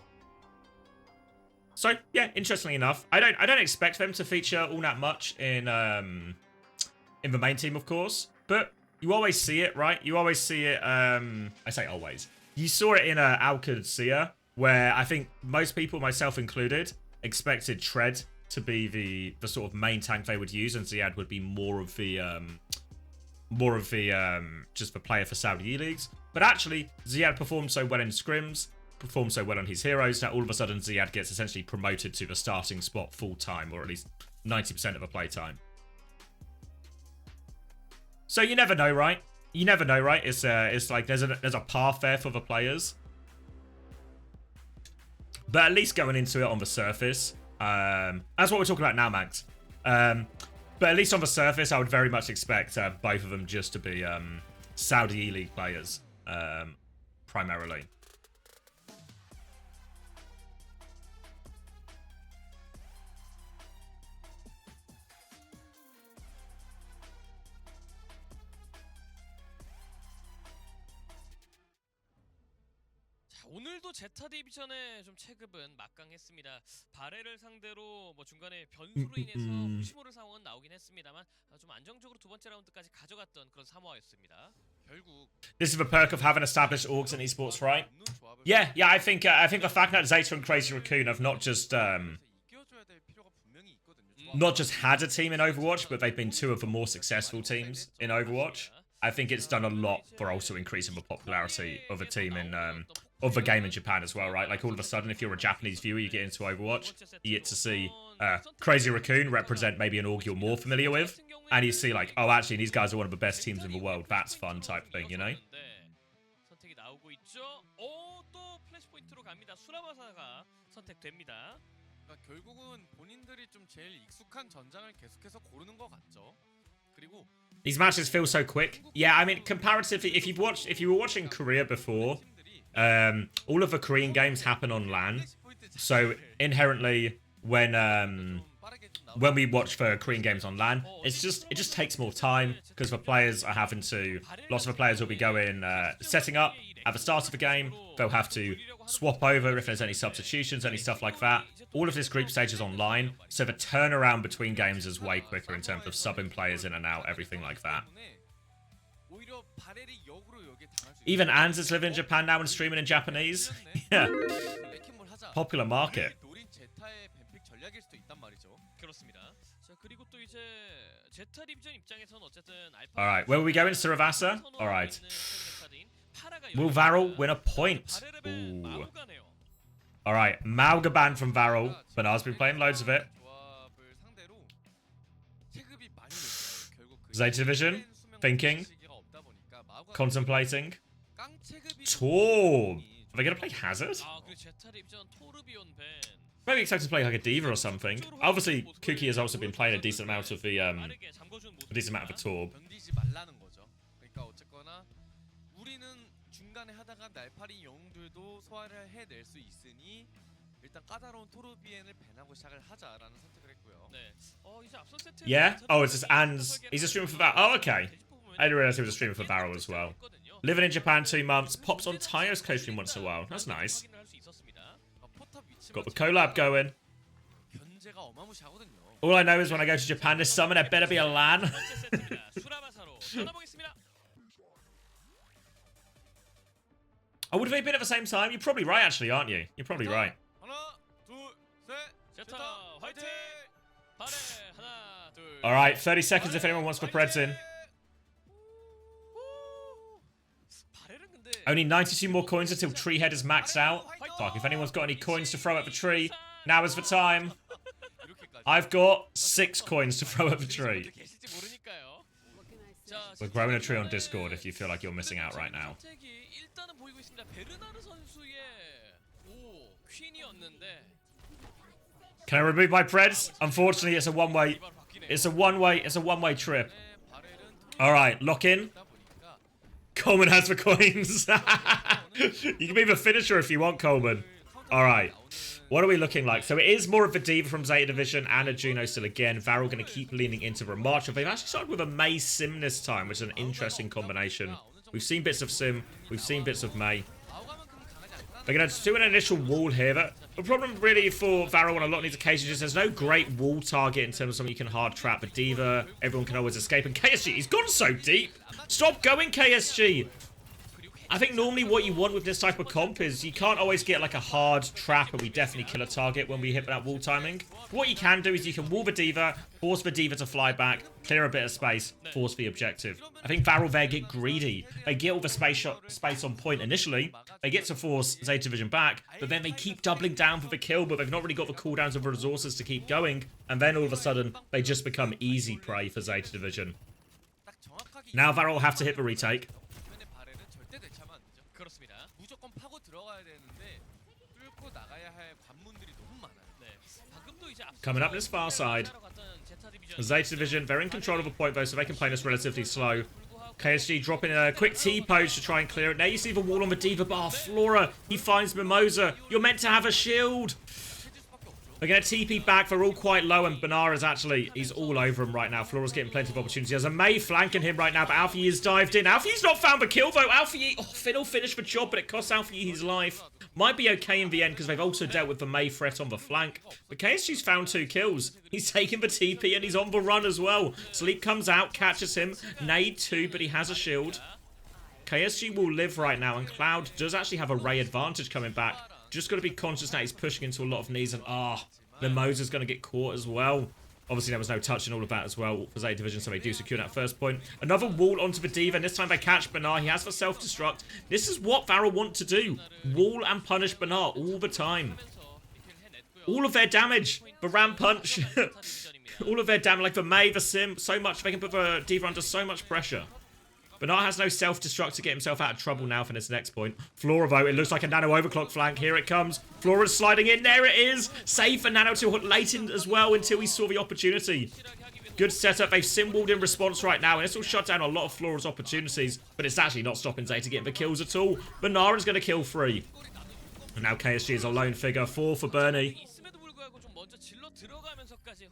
So, yeah, interestingly enough, I don't expect them to feature all that much in the main team, of course. But you always see it, right? You always see it... I say always. You saw it in OWCS, where I think most people, myself included, expected Tread to be the sort of main tank they would use, and Ziad would be more of the just the player for Saudi E-Leagues. But actually, Ziad performed so well in scrims, performed so well on his heroes, that all of a sudden Ziad gets essentially promoted to the starting spot full-time, or at least 90% of the playtime. So you never know, right? You never know, right? It's like there's a path there for the players. But at least going into it on the surface, that's what we're talking about now, Max. But at least on the surface, I would very much expect both of them just to be Saudi E-League players, primarily. 오늘도 제타 디비전의 좀 체급은 막강했습니다. 바렐을 상대로 뭐 중간에 변수로 인해서 혹시 모를 상황은 나오긴 했습니다만 좀 안정적으로 두 번째 라운드까지 가져갔던 그런 사모아였습니다. 결국 This is the perk of having established orgs in esports, right? Yeah. I think the fact that ZETA and Crazy Raccoon have not just had a team in Overwatch, but they've been two of the more successful teams in Overwatch. I think it's done a lot for also increasing the popularity of a team in of the game in Japan as well, right? Like all of a sudden, if you're a Japanese viewer, you get into Overwatch, you get to see Crazy Raccoon represent maybe an org you're more familiar with, and you see like, oh, actually, these guys are one of the best teams in the world. That's fun type thing, you know? 선택이 나오고 있죠. 또 플래시 포인트로 갑니다. 수라바사가 선택됩니다. 그러니까 결국은 본인들이 좀 제일 익숙한 전장을 계속해서 고르는 것 같죠. 그리고 These matches feel so quick. Yeah, I mean, comparatively, if you were watching Korea before, all of the Korean games happen on LAN. So inherently, when we watch for Korean games on LAN, it just takes more time because the players are having to. Lots of the players will be going setting up at the start of the game. They'll have to swap over if there's any substitutions, any stuff like that. All of this group stage is online, so the turnaround between games is way quicker in terms of subbing players in and out, everything like that. Even Ans is living in Japan now and streaming in Japanese. Yeah. Popular market. Alright, where will we go in Saravasa? Alright. Will Varrel win a point? Ooh. Alright, Malgaban from Varrel. Banar's been playing loads of it. ZETA Division. Thinking. Contemplating. Torb. Are they going to play Hazard? Maybe expect to play like a Diva or something. Obviously, Kuki has also been playing a decent amount of the Torb. 중간에 하다가 날파리 영웅들도 소화를 해낼 수 있으니 일단 까다로운 토르비엔을 밴하고 시작을 하자라는 선택을 했고요. 네. 이제 앞선 세트 Yeah? Oh, it's just Ans. He's a streamer for that. Oh, okay. I didn't realize he was a streamer for Varrel as well. Living in Japan 2 months. Pops on Tayo's co-stream once in a while. That's nice. Got the collab going. All I know is when I go to Japan this summer, there better be a LAN. Oh, would they been at the same time? You're probably right, actually, aren't you? You're probably right. 제타 화이팅! 발에 하나, 둘. Alright, 30 seconds if anyone wants to put Preds in. 발에는 근데 Only 92 more coins until tree head is maxed out. Fuck, if anyone's got any coins to throw at the tree, now is the time. 이렇게까지. I've got 6 coins to throw at the tree. 계실지 모르니까요. 자, We're growing a tree on Discord if you feel like you're missing out right now. 선택이 일단은 보이고 있습니다. 베르나르 선수의 퀸이었는데 Can I remove my Preds? Unfortunately, it's a one-way. It's a one-way trip. Alright, lock in. Coleman has the coins. You can be the finisher if you want, Coleman. Alright. What are we looking like? So it is more of a Diva from Zeta Division and a Juno still again. Varrel going to keep leaning into the March. They've actually started with a May Sim this time, which is an interesting combination. We've seen bits of Sim. We've seen bits of May. They're going to do an initial wall here. But the problem really for Varrel on a lot of these occasions is there's no great wall target in terms of something you can hard trap. But Diva, everyone can always escape. And KSG, he's gone so deep. Stop going, KSG. I think normally what you want with this type of comp is you can't always get like a hard trap and we definitely kill a target when we hit that wall timing. What you can do is you can wall the Diva, force the Diva to fly back, clear a bit of space, force the objective. I think Varrel there get greedy. They get all the space on point initially. They get to force Zeta Division back, but then they keep doubling down for the kill, but they've not really got the cooldowns of resources to keep going. And then all of a sudden, they just become easy prey for Zeta Division. Now Varrel will have to hit the retake. 그렇습니다. 무조건 파고 들어가야 되는데 뚫고 나가야 할 관문들이 너무 많아요. 네. 방금도 이제 Coming up this far side. Zeta Division, they're in control of a point though, so they can play this relatively slow. KSG dropping a quick T-pose to try and clear it. Now you see the wall on the Diva bar. Flora, he finds Mimosa. You're meant to have a shield. They're going to TP back. They're all quite low, and Banara's actually, he's all over him right now. Flora's getting plenty of opportunity. There's a May flanking him right now, but Alfie is dived in. Alfie's not found the kill, though. Alfie, Finn will finish the job, but it costs Alfie his life. Might be okay in the end, because they've also dealt with the May threat on the flank. But KSG's found 2 kills. He's taking the TP, and he's on the run as well. Sleep comes out, catches him. Nade 2, but he has a shield. KSG will live right now, and Cloud does actually have a Ray advantage coming back. Just got to be conscious that he's pushing into a lot of knees, and Mimosa's going to get caught as well. Obviously, there was no touch and all of that as well for Zeta Division, so they do secure that first point. Another wall onto the Diva, and this time they catch Banar. He has the self-destruct. This is what Varrel want to do. Wall and punish Banar all the time. All of their damage. The Ram Punch. All of their damage, like the May, the Sim, so much. They can put the Diva under so much pressure. Bernard has no self-destruct to get himself out of trouble now for this next point. Flora, though, it looks like a Nano overclock flank. Here it comes. Flora's sliding in. There it is. Save for Nano to late in as well until he saw the opportunity. Good setup. They've sim-walled in response right now, and this will shut down a lot of Flora's opportunities, but it's actually not stopping Zeta getting the kills at all. Bernard is going to kill 3. And now KSG is a lone figure. 4 for Bernie.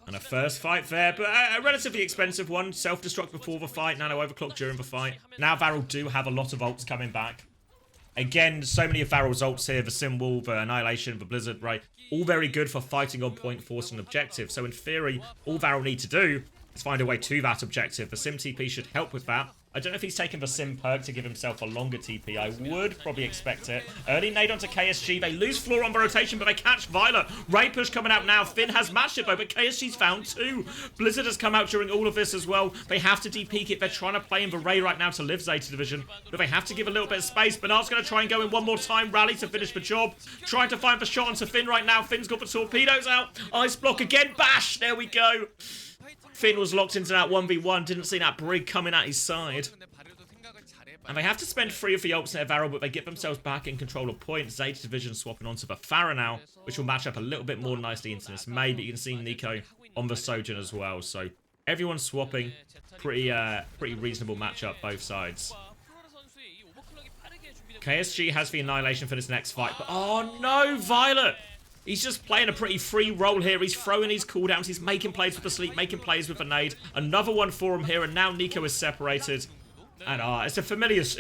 And a first fight there, but a relatively expensive one. Self-destruct before the fight, Nano overclock during the fight. Now Varrel do have a lot of ults coming back. Again, so many of Varrel's ults here. The Sim Wall, the Annihilation, the Blizzard, right? All very good for fighting on point, forcing an objective. So in theory, all Varrel need to do is find a way to that objective. The Sim TP should help with that. I don't know if he's taken the Sim perk to give himself a longer TP. I would probably expect it. Early nade onto KSG. They lose Flora on the rotation, but they catch Violet. Ray push coming out now. Finn has matched it, though, but KSG's found 2. Blizzard has come out during all of this as well. They have to DP it. They're trying to play in the Ray right now to live Zeta Division, but they have to give a little bit of space. Bernard's going to try and go in one more time. Rally to finish the job. Trying to find the shot onto Finn right now. Finn's got the torpedoes out. Ice block again. Bash. There we go. Finn was locked into that 1v1. Didn't see that brig coming at his side. And they have to spend 3 of the ults in their Varrel, but they get themselves back in control of points. Zeta Division swapping onto the Farah now, which will match up a little bit more nicely into this May, but you can see Nico on the Sojourn as well. So everyone's swapping. Pretty reasonable matchup, both sides. KSG has the Annihilation for this next fight, but oh no, Violet! He's just playing a pretty free role here. He's throwing his cooldowns. He's making plays with the sleep, making plays with the nade. Another one for him here, and now Nico is separated. And it's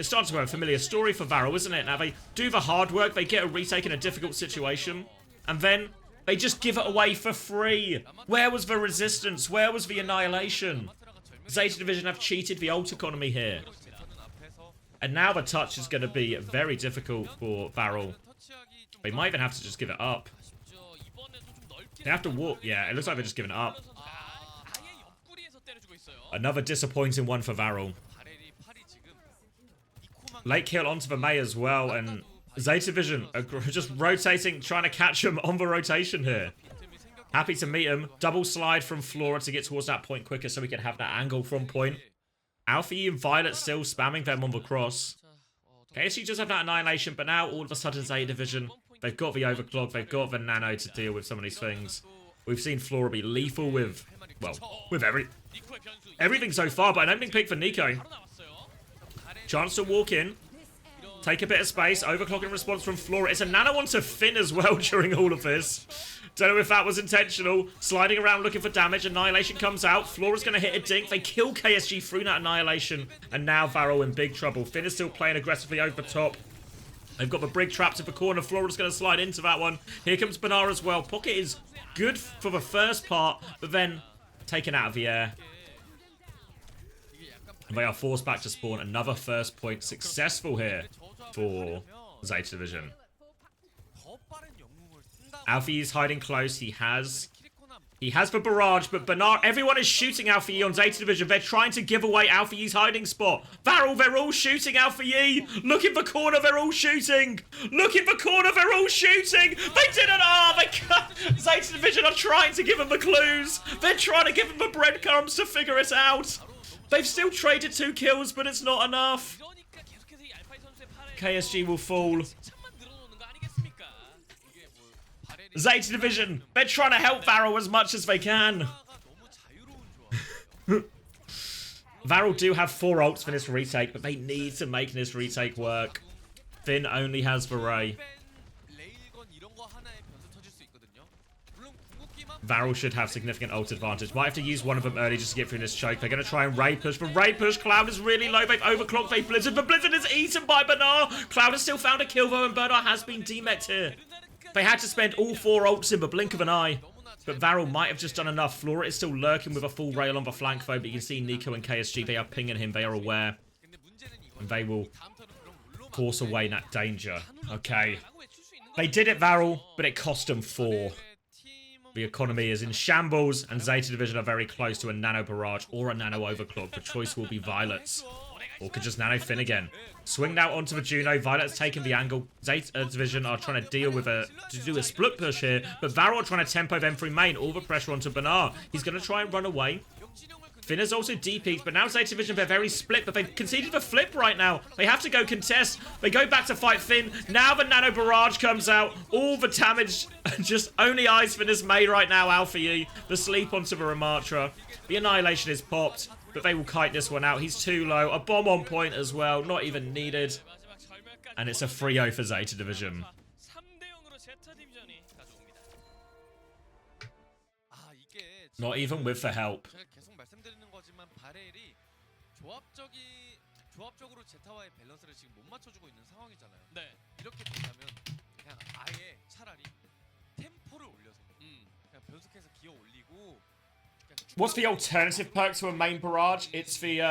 starting to be a familiar story for Varrel, isn't it? Now they do the hard work, they get a retake in a difficult situation, and then they just give it away for free. Where was the resistance? Where was the annihilation? Zeta Division have cheated the ult economy here. And now the touch is going to be very difficult for Varrel. They might even have to just give it up. They have to walk. Yeah, it looks like they're just giving it up. 아예 옆구리에서 때려주고 있어요. Another disappointing one for Varrel. 바렐이 팔이 지금 이 코만 Late kill onto the May as well, and Zeta Vision are just rotating, trying to catch him on the rotation here. 빈틈이 생겼기 Happy to meet him. Double slide from Flora to get towards that point quicker so we can have that angle from point. Alfie and Violet still spamming them on the cross. KSG just have that annihilation, but now all of a sudden Zeta Vision, they've got the overclock, they've got the nano to deal with some of these things. We've seen Flora be lethal with, well, with everything so far, but an opening pick for Nico. 바로 나왔어요. Chance to walk in. Take a bit of space. Overclocking response from Flora. It's a nano onto Finn as well during all of this. Don't know if that was intentional. Sliding around looking for damage. Annihilation comes out. Flora's going to hit a dink. They kill KSG through that Annihilation. And now Varrel in big trouble. Finn is still playing aggressively over the top. They've got the brig trapped in the corner. Flora's going to slide into that one. Here comes Banar as well. Pocket is good for the first part, but then taken out of the air. They are forced back to spawn. Another first point successful here for Zeta Division. 더 빠른 영웅을 쓴다고 Alfie is hiding close. He has the barrage, but Banar, everyone is shooting Alfie on Zeta Division. They're trying to give away Alfie's hiding spot. Varrel, they're all shooting Alfie. Look in the corner, they're all shooting. Look in the corner, they're all shooting. They didn't. Zeta Division are trying to give him the clues. They're trying to give him the breadcrumbs to figure it out. They've still traded 2 kills, but it's not enough. 이러니까 계속해서 이 알파이 선수의 팔에 KSG will fall. 참만 늘어놓는 거 아니겠습니까? 이게 뭐 바렐이 Zeta Division, they're trying to help Varrel as much as they can. 너무 자유로운 조합이에요. Varrel do have 4 ults for this retake, but they need to make this retake work. Finn only has the Ray. 레일건 이런 거 하나에 변수 터질 수 있거든요. 물론 궁극기만 Varrel should have significant ult advantage. Might have to use one of them early just to get through this choke. They're going to try and Ray push, but Ray push, Cloud is really low. They've overclocked, they've blizzard, but Blizzard is eaten by Banar. Cloud has still found a kill though, and Banar has been demeched here. They had to spend all 4 ults in the blink of an eye. But Varrel might have just done enough. Flora is still lurking with a full rail on the flank though, but you can see Nico and KSG, they are pinging him, they are aware. 근데 문제는 이거 And they will 다음 턴은 그럼 물로 force away that danger. Okay. 라고 외칠 수 있는 They did it, Varrel, but it cost them 4. 팀은 The economy is in shambles, and Zeta Division are very close to a nano barrage or a nano overclock. The choice will be Violet's. Or could just nano Finn again. Swinged out onto the Juno. Violet's taking the angle. Zeta Division are trying to deal with to do a split push here, but Varrel are trying to tempo them through main. All the pressure onto Banar. He's going to try and run away. Finn is also DP'd, but now Zeta Division, they're very split, but they've conceded the flip right now. They have to go contest. They go back to fight Finn. Now the Nano Barrage comes out. All the damage, just only eyes Finn is made right now, Alfie. The sleep onto the Ramatra. The Annihilation is popped, but they will kite this one out. He's too low. A bomb on point as well, not even needed. 마지막 절멸까지 And it's a 3-0 for Zeta Division. 3대 0으로 제타 디비전이 가져옵니다. 아 이게 Not even with the help. 제가 계속 말씀드리는 거지만 바렐이 조합적으로 제타와의 밸런스를 지금 못 맞춰주고 있는 상황이잖아요. 네. 이렇게 된다면 그냥 아예 차라리 템포를 올려서 그냥 변속해서 기어 올리고 그냥 쭉 What's the alternative perk to a main barrage? It's the,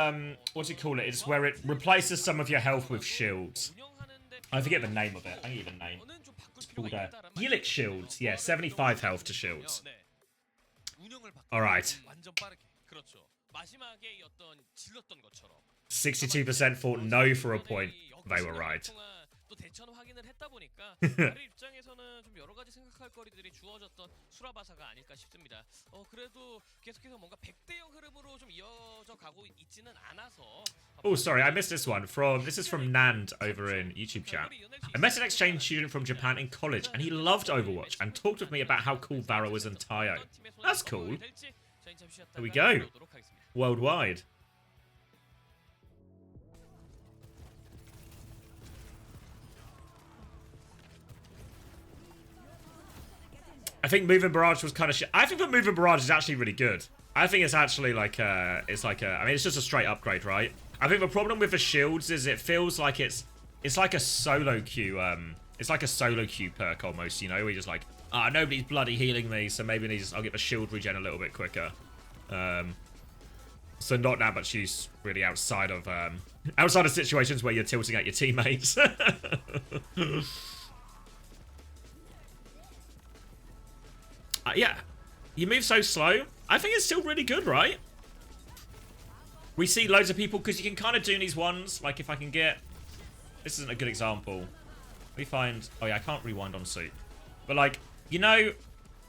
what do you call it? It's where it replaces some of your health with shields. 운영하는데 I forget the name of it. I need the name. 저는 좀 바꿀 It's 필요가 called 있다라는 Helix Shields. Yeah, 75 health to shields. 네. 운영을 바꾸고 Alright. 완전 빠르게. 그렇죠. 마지막에 어떤 질렀던 것처럼 62% thought no for a point. They were right. 또 대처는 확인을 했다 보니까 다른 입장에서는 좀 여러 가지 생각할 거리들이 주어졌던 수라바사가 아닐까 싶습니다. 그래도 계속해서 뭔가 100대 0 흐름으로 좀 이어져 가고 있지는 않아서. Oh, sorry, I missed this one. This is from Nand over in YouTube chat. I met an exchange student from Japan in college, and he loved Overwatch and talked with me about how cool Varrel is and Tayo. That's cool. There we go. Worldwide. I think Moving Barrage was kind of shit. I think the Moving Barrage is actually really good. I think it's actually like I mean, it's just a straight upgrade, right? I think the problem with the shields is it feels like it's like a solo queue, it's like a solo queue perk almost, you know, where you're just like, nobody's bloody healing me, so maybe I'll get the shield regen a little bit quicker. So not that much use really outside of situations where you're tilting at your teammates. Yeah. You move so slow. I think it's still really good, right? We see loads of people, because you can kind of do these ones. Like, if I can get... This isn't a good example. We find... Oh, yeah, I can't rewind on Soup. But, like, you know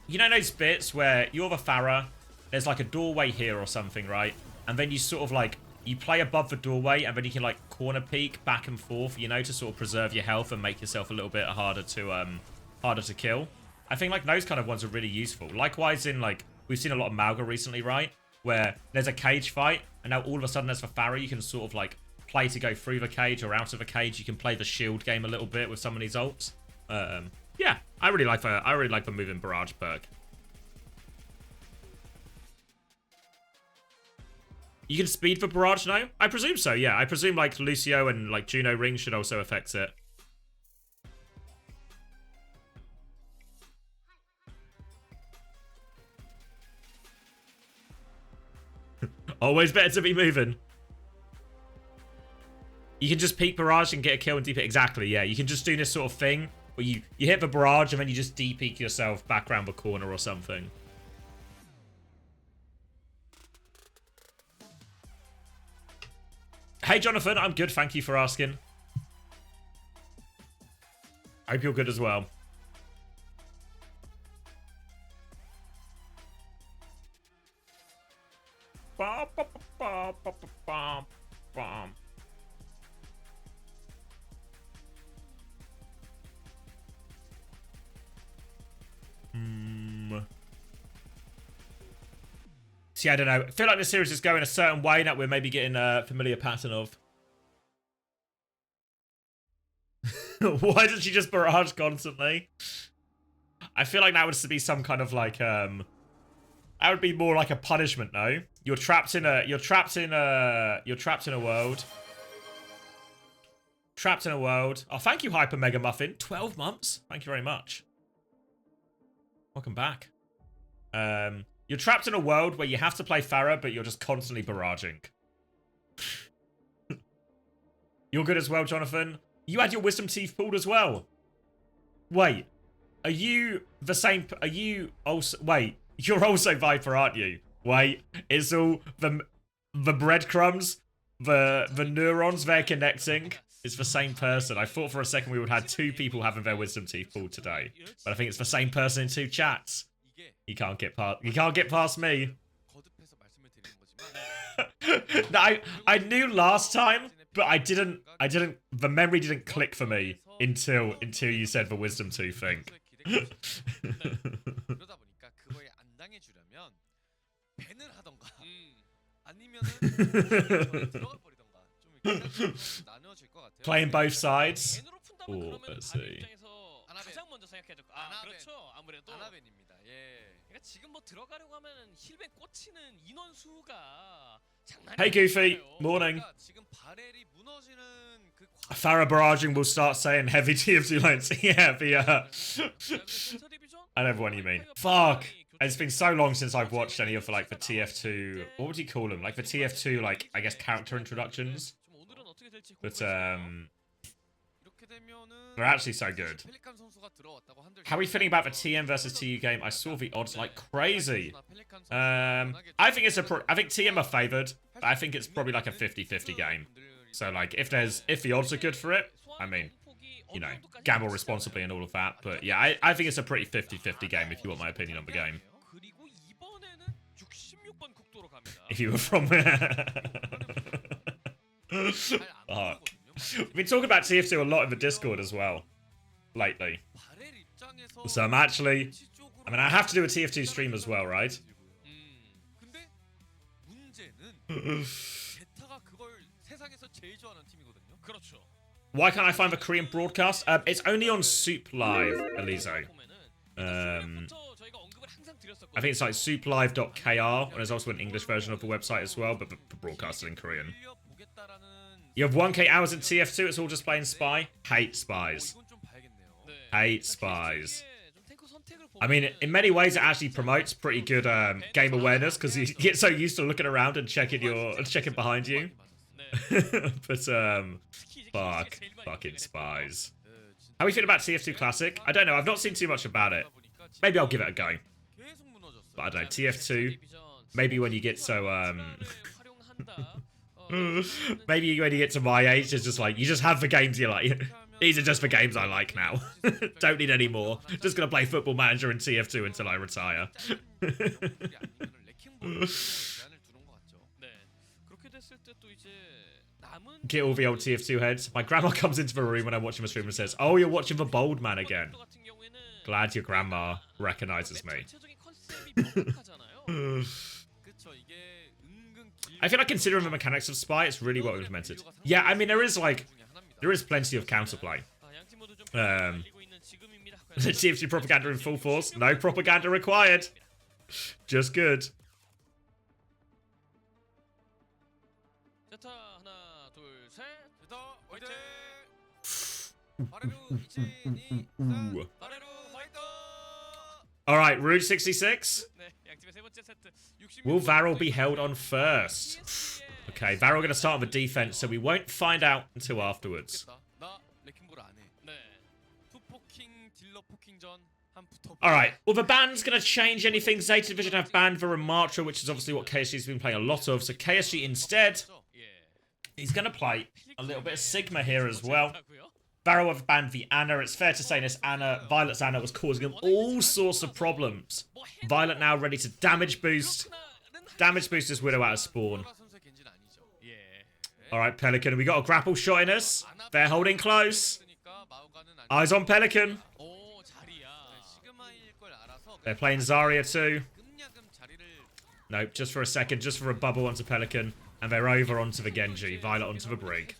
those bits where you're the Farah, there's, like, a doorway here or something, right? And then you sort of, like, you play above the doorway, and then you can, like, corner peek back and forth, you know, to sort of preserve your health and make yourself a little bit harder to kill. I think, like, those kind of ones are really useful. Likewise in, like, we've seen a lot of Malga recently, right? Where there's a cage fight, and now all of a sudden there's for Farah, you can sort of, like, play to go through the cage or out of the cage. You can play the shield game a little bit with some of these ults. Yeah, I really like the moving barrage perk. You can speed the barrage now? I presume so, yeah. I presume, like, Lucio and, like, Juno Ring should also affect it. Always better to be moving. You can just peek barrage and get a kill and deep it. Exactly, yeah. You can just do this sort of thing where you hit the barrage and then you just de-peek yourself back around the corner or something. Hey, Jonathan. I'm good. Thank you for asking. I hope you're good as well. See, I don't know. I feel like the series is going a certain way that we're maybe getting a familiar pattern of. Why does she just barrage constantly? I feel like that would be some kind of like that would be more like a punishment, no? You're trapped in a world. Trapped in a world. Oh, thank you, Hyper Mega Muffin. 12 months. Thank you very much. Welcome back. You're trapped in a world where you have to play Farah, but you're just constantly barraging. You're good as well, Jonathan. You had your wisdom teeth pulled as well. Wait. Are you the same? Are you also... Wait. You're also Viper, aren't you? Wait. It's all the breadcrumbs, the neurons they're connecting. It's the same person. I thought for a second we would have two people having their wisdom teeth pulled today. But I think it's the same person in two chats. You can't get past me. No, I knew last time, but I didn't the memory didn't click for me until you said the wisdom tooth thing. Playing both sides. Oh, let's see. 가장 먼저 생각해야 될 거. 아, 그렇죠. 아무래도 아나벤입니다. 예. 그러니까 지금 뭐 들어가려고 하면은 힐벤 꽂히는 인원 수가 장난이 Hey Goofy, morning. 지금 바렐이 무너지는 그 Farah barraging will start saying heavy TF2 lines. Yeah, I know what you mean. Fuck. It's been so long since I've watched any of like the TF2. What would you call them? Like the TF2, like I guess character introductions. But they're actually so good. How are we feeling about the TM versus TU game? I saw the odds like crazy. I think I think TM are favored, but I think it's probably like a 50-50 game. So like if the odds are good for it, I mean, you know, gamble responsibly and all of that. But yeah, I think it's a pretty 50-50 game if you want my opinion on the game. If you were from Fuck. We've been talking about TF2 a lot in the Discord as well lately. So I have to do a TF2 stream as well, right? Why can't I find the Korean broadcast? It's only on Soup Live, Elizo. I think it's like souplive.kr, and there's also an English version of the website as well, but broadcasted in Korean. You have 1k hours in TF2, it's all just playing Spy? Hate Spies. Hate Spies. I mean, in many ways it actually promotes pretty good game awareness, because you get so used to looking around and checking behind you. But, fucking Spies. How are we feeling about TF2 Classic? I don't know, I've not seen too much about it. Maybe I'll give it a go. 계속 무너졌어요. But I don't know, TF2, maybe when you get so, maybe when you get to my age, it's just like, you just have the games you like. These are just the games I like now. Don't need any more. Just gonna play Football Manager and TF2 until I retire. Get all the old TF2 heads. My grandma comes into the room when I'm watching the stream and says, "Oh, you're watching the Bold Man again. Glad your grandma recognizes me." I feel like considering the mechanics of Spy, it's really well implemented. Yeah, I mean, there is plenty of counterplay. The TF2 propaganda in full force. No propaganda required. Just good. Alright, Route 66. Will Varrel be held on first? Okay, Varrel going to start with the defense, so we won't find out until afterwards. Alright, well the ban's going to change anything. Zeta Division have banned Varrel, which is obviously what KSG's been playing a lot of, so KSG instead, he's going to play a little bit of Sigma here as well. Varrel have banned the Ana. It's fair to say this Violet's Ana was causing him all sorts of problems. Violet now ready to damage boost. Damage boost his Widow out of spawn. Alright, Pelican. We got a grapple shot in us. They're holding close. Eyes on Pelican. They're playing Zarya too. Nope, just for a second. Just for a bubble onto Pelican. And they're over onto the Genji. Violet onto the Brig.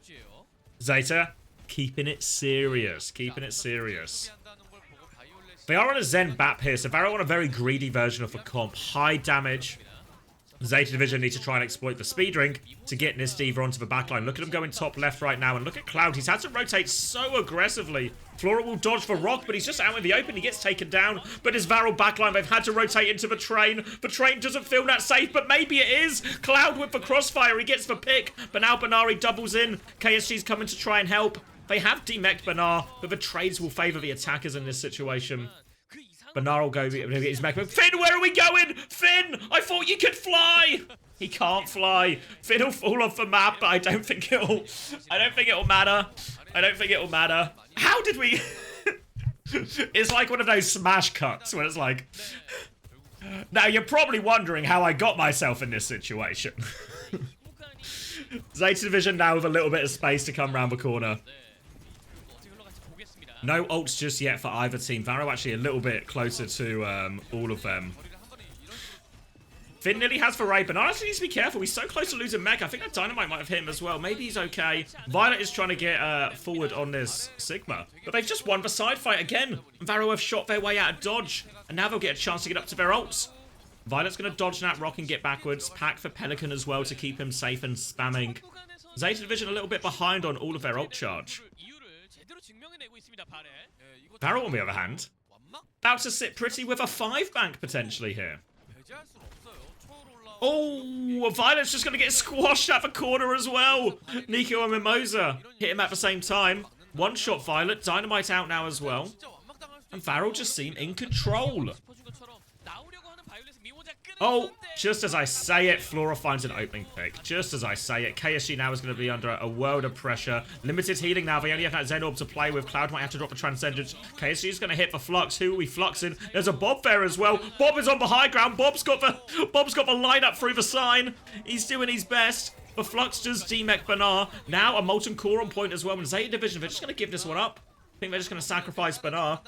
Zeta. Keeping it serious. Keeping it serious. They are on a Zen Bap here, so Varrel on a very greedy version of a comp. High damage. Zeta Division need to try and exploit the speed ring to get Nistiver onto the backline. Look at him going top left right now, and look at Cloud. He's had to rotate so aggressively. Flora will dodge for Rock, but he's just out in the open. He gets taken down, but his Varrel backline, they've had to rotate into the train. The train doesn't feel that safe, but maybe it is. Cloud with the crossfire, he gets the pick, but now Banari doubles in. KSG's coming to try and help. They have demech Banar, but the trades will favour the attackers in this situation. Banar will go get his mech. Finn, where are we going? Finn, I thought you could fly. He can't fly. Finn will fall off the map, but I don't think it'll matter. I don't think it'll matter. How did we? It's like one of those smash cuts where it's like. Now you're probably wondering how I got myself in this situation. Zeta Division now with a little bit of space to come round the corner. No ults just yet for either team. Varrel actually a little bit closer to all of them. Finn nearly has for Ray, but I actually needs to be careful. He's so close to losing mech. I think that Dynamite might have hit him as well. Maybe he's okay. Violet is trying to get forward on this Sigma. But they've just won the side fight again. And Varrel have shot their way out of dodge. And now they'll get a chance to get up to their ults. Violet's going to dodge that rock and get backwards. Pack for Pelican as well to keep him safe and spamming. Zeta Division a little bit behind on all of their ult charge. Varrel, on the other hand, about to sit pretty with a 5 bank potentially here. Oh, Violet's just going to get squashed at the corner as well. Nico and Mimosa hit him at the same time. One shot Violet, Dynamite out now as well. And Varrel just seem in control. Oh, just as I say it, Flora finds an opening pick. Just as I say it, KSG now is going to be under a world of pressure. Limited healing now. They only have that Zen Orb to play with. Cloud might have to drop the Transcendence. KSG is going to hit for Flux. Who are we fluxing? There's a Bob there as well. Bob is on the high ground. Bob's got the line up through the sign. He's doing his best. The Flux does demech Banar. Now a Molten Core on point as well. And Zeta Division, they're just going to give this one up. I think they're just going to sacrifice Banar.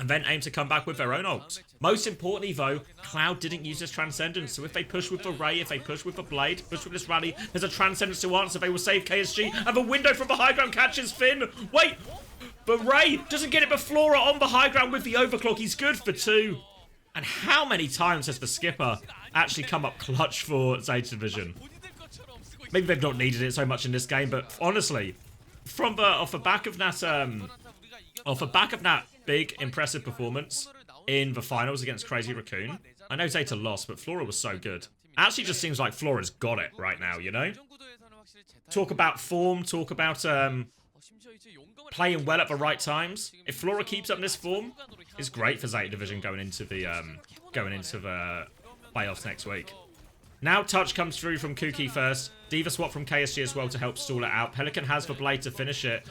And then aim to come back with their own ult. Most importantly, though, Cloud didn't use this Transcendence. So if they push with the Ray, if they push with the Blade, push with this Rally, there's a Transcendence to answer. They will save KSG. And the window from the high ground catches Finn. Wait! But Ray doesn't get it, but Flora on the high ground with the overclock. He's good for 2. And how many times has the skipper actually come up clutch for Zeta Division? Maybe they've not needed it so much in this game, but honestly, from off the back of that big, impressive performance in the finals against Crazy Raccoon. I know Zeta lost, but Flora was so good. Actually just seems like Flora's got it right now, you know? Talk about form, talk about playing well at the right times. If Flora keeps up this form, it's great for ZETA Division going into the playoffs next week. Now touch comes through from Kuki first. Diva swap from KSG as well to help stall it out. Pelican has the blade to finish it.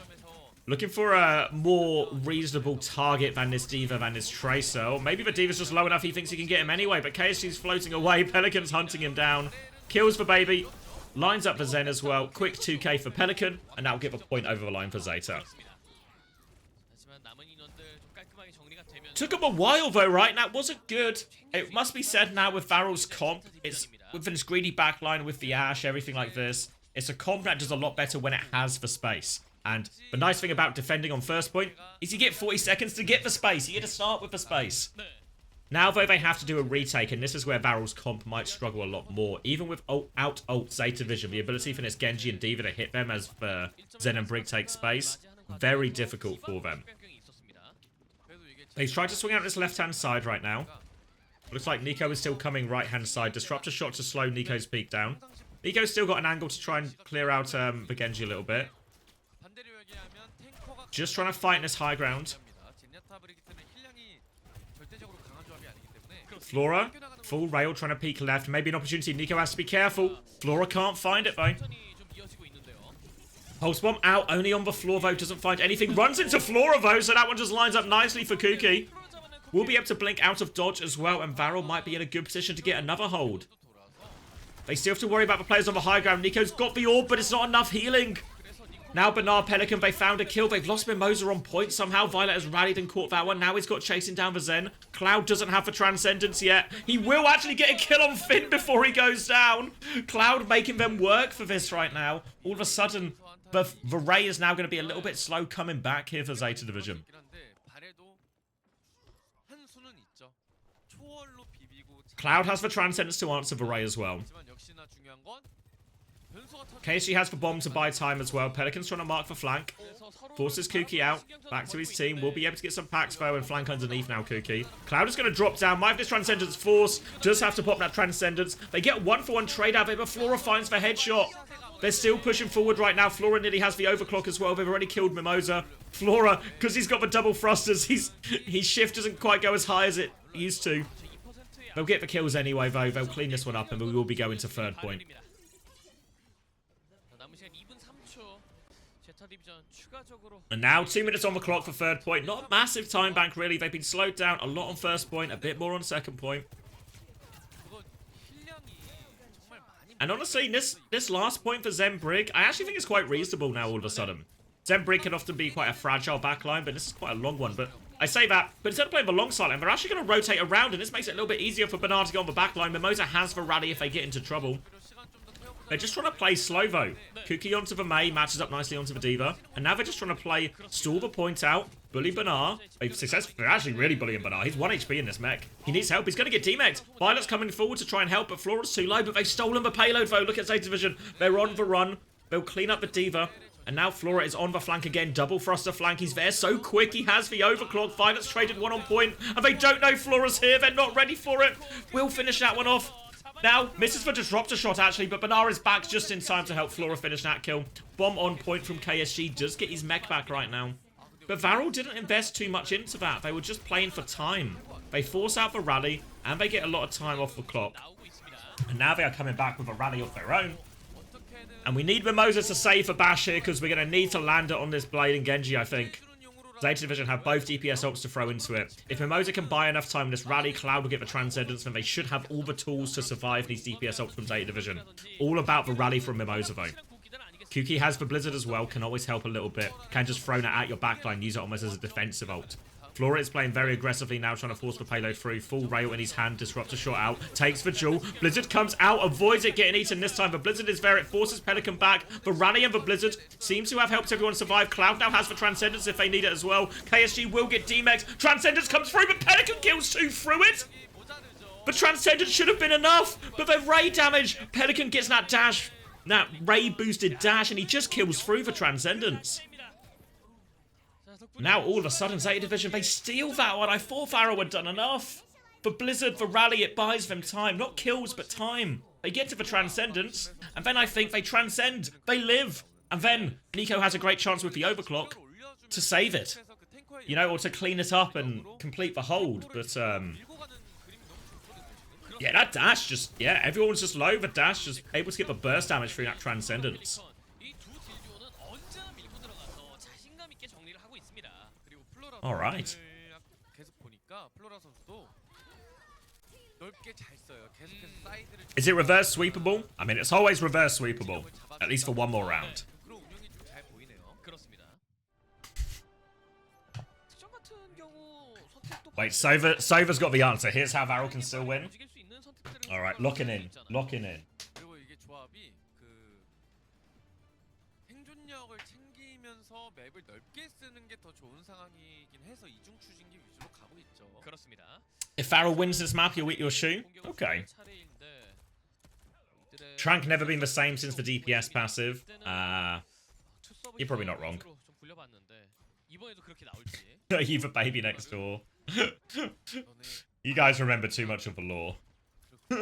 Looking for a more reasonable target than this Diva, than this Tracer. Or maybe the Diva's just low enough he thinks he can get him anyway. But KSG's floating away. Pelican's hunting him down. Kills the baby. Lines up for Zen as well. Quick 2k for Pelican. And that'll give a point over the line for ZETA. Took him a while though, right? That wasn't good. It must be said now with Varrel's comp. It's with this greedy backline with the Ashe, everything like this. It's a comp that does a lot better when it has the space. And the nice thing about defending on first point is you get 40 seconds to get the space. You get to start with the space. Now, though, they have to do a retake, and this is where Varrel's comp might struggle a lot more. Even with out-ult ZETA Vision, the ability for this Genji and Diva to hit them as the Zen and Brig take space, very difficult for them. He's tried to swing out this left-hand side right now. Looks like Nico is still coming right-hand side. Disruptor shot to slow Nico's peak down. Nico's still got an angle to try and clear out the Genji a little bit. Just trying to fight in this high ground. Flora, full rail, trying to peek left. Maybe an opportunity. Nico has to be careful. Flora can't find it, though. Pulse bomb out, only on the floor, though. Doesn't find anything. Runs into Flora, though, so that one just lines up nicely for Kuki. We'll be able to blink out of dodge as well, and Varrel might be in a good position to get another hold. They still have to worry about the players on the high ground. Nico's got the orb, but it's not enough healing. Now Bernard, Pelican, they found a kill. They've lost Mimosa on point somehow. Violet has rallied and caught that one. Now he's got chasing down the Zen. Cloud doesn't have the Transcendence yet. He will actually get a kill on Finn before he goes down. Cloud making them work for this right now. All of a sudden, the Ray is now going to be a little bit slow coming back here for ZETA Division. Cloud has the Transcendence to answer the Ray as well. KSG has the bomb to buy time as well. Pelican's trying to mark the flank. Forces Kuki out. Back to his team. We'll be able to get some packs though and flank underneath now, Kuki. Cloud is going to drop down. Might have this Transcendence force. Does have to pop that Transcendence. They get 1-for-1 trade out of it, but Flora finds the headshot. They're still pushing forward right now. Flora nearly has the overclock as well. They've already killed Mimosa. Flora, because he's got the double thrusters, his shift doesn't quite go as high as it used to. They'll get the kills anyway though. They'll clean this one up and we will be going to third point. And now 2 minutes on the clock for third point. Not a massive time bank really. They've been slowed down a lot on first point, a bit more on second point. And honestly, this last point for Zen Brig, I actually think it's quite reasonable now all of a sudden. Zen Brig can often be quite a fragile backline, but this is quite a long one. But I say that, but instead of playing the long side line, they're actually going to rotate around, and this makes it a little bit easier for Bernard to go on the backline. Mimosa has the rally if they get into trouble. They're just trying to play slow, though. Kuki onto the Mei, matches up nicely onto the Diva. And now they're just trying to play, stall the point out, bully Bernard. They're actually really bullying Bernard. He's 1 HP in this mech. He needs help. He's going to get demeched. Violet's coming forward to try and help, but Flora's too low. But they've stolen the payload, though. Look at ZETA Division. They're on the run. They'll clean up the Diva. And now Flora is on the flank again. Double thruster flank. He's there so quick. He has the overclock. Violet's traded one on point. And they don't know Flora's here. They're not ready for it. We'll finish that one off. Now, misses for disruptor shot actually, but Bernard is back just in time to help Flora finish that kill. Bomb on point from KSG does get his mech back right now. But Varrel didn't invest too much into that. They were just playing for time. They force out the rally, and they get a lot of time off the clock. And now they are coming back with a rally of their own. And we need Mimosa to save the bash here, because we're going to need to land it on this Blade and Genji, I think. ZETA Division have both DPS ults to throw into it. If Mimosa can buy enough time in this rally, Cloud will get the Transcendence, and they should have all the tools to survive these DPS ults from ZETA Division. All about the rally from Mimosa, though. Kuki has the Blizzard as well, can always help a little bit. Can just throw that at your backline, use it almost as a defensive ult. Flora is playing very aggressively now, trying to force the payload through. Full rail in his hand, disruptor shot out, takes the jewel. Blizzard comes out, avoids it getting eaten this time. The Blizzard is there, it forces Pelican back. The rally and the Blizzard seems to have helped everyone survive. Cloud now has the Transcendence if they need it as well. KSG will get demexed. Transcendence comes through, but Pelican kills 2 through it. The Transcendence should have been enough, but the Ray damage. Pelican gets that dash, that Ray boosted dash, and he just kills through the Transcendence. Now, all of a sudden, ZETA Division, they steal that one. I thought Varrel had done enough. For Blizzard, for rally, it buys them time. Not kills, but time. They get to the Transcendence, and then I think they transcend. They live. And then Nico has a great chance with the overclock to save it. You know, or to clean it up and complete the hold. But, yeah, that dash just, yeah, everyone's just low. The dash just able to get the burst damage through that Transcendence. Alright. Is it reverse sweepable? I mean, it's always reverse sweepable. At least for one more round. Wait, Sova's got the answer. Here's how Varrel can still win. Alright, locking in. Locking in. If Varrel wins this map, you'll eat your shoe? Okay. Trank never been the same since the DPS passive. You're probably not wrong. You've a baby next door. You guys remember too much of the lore. Do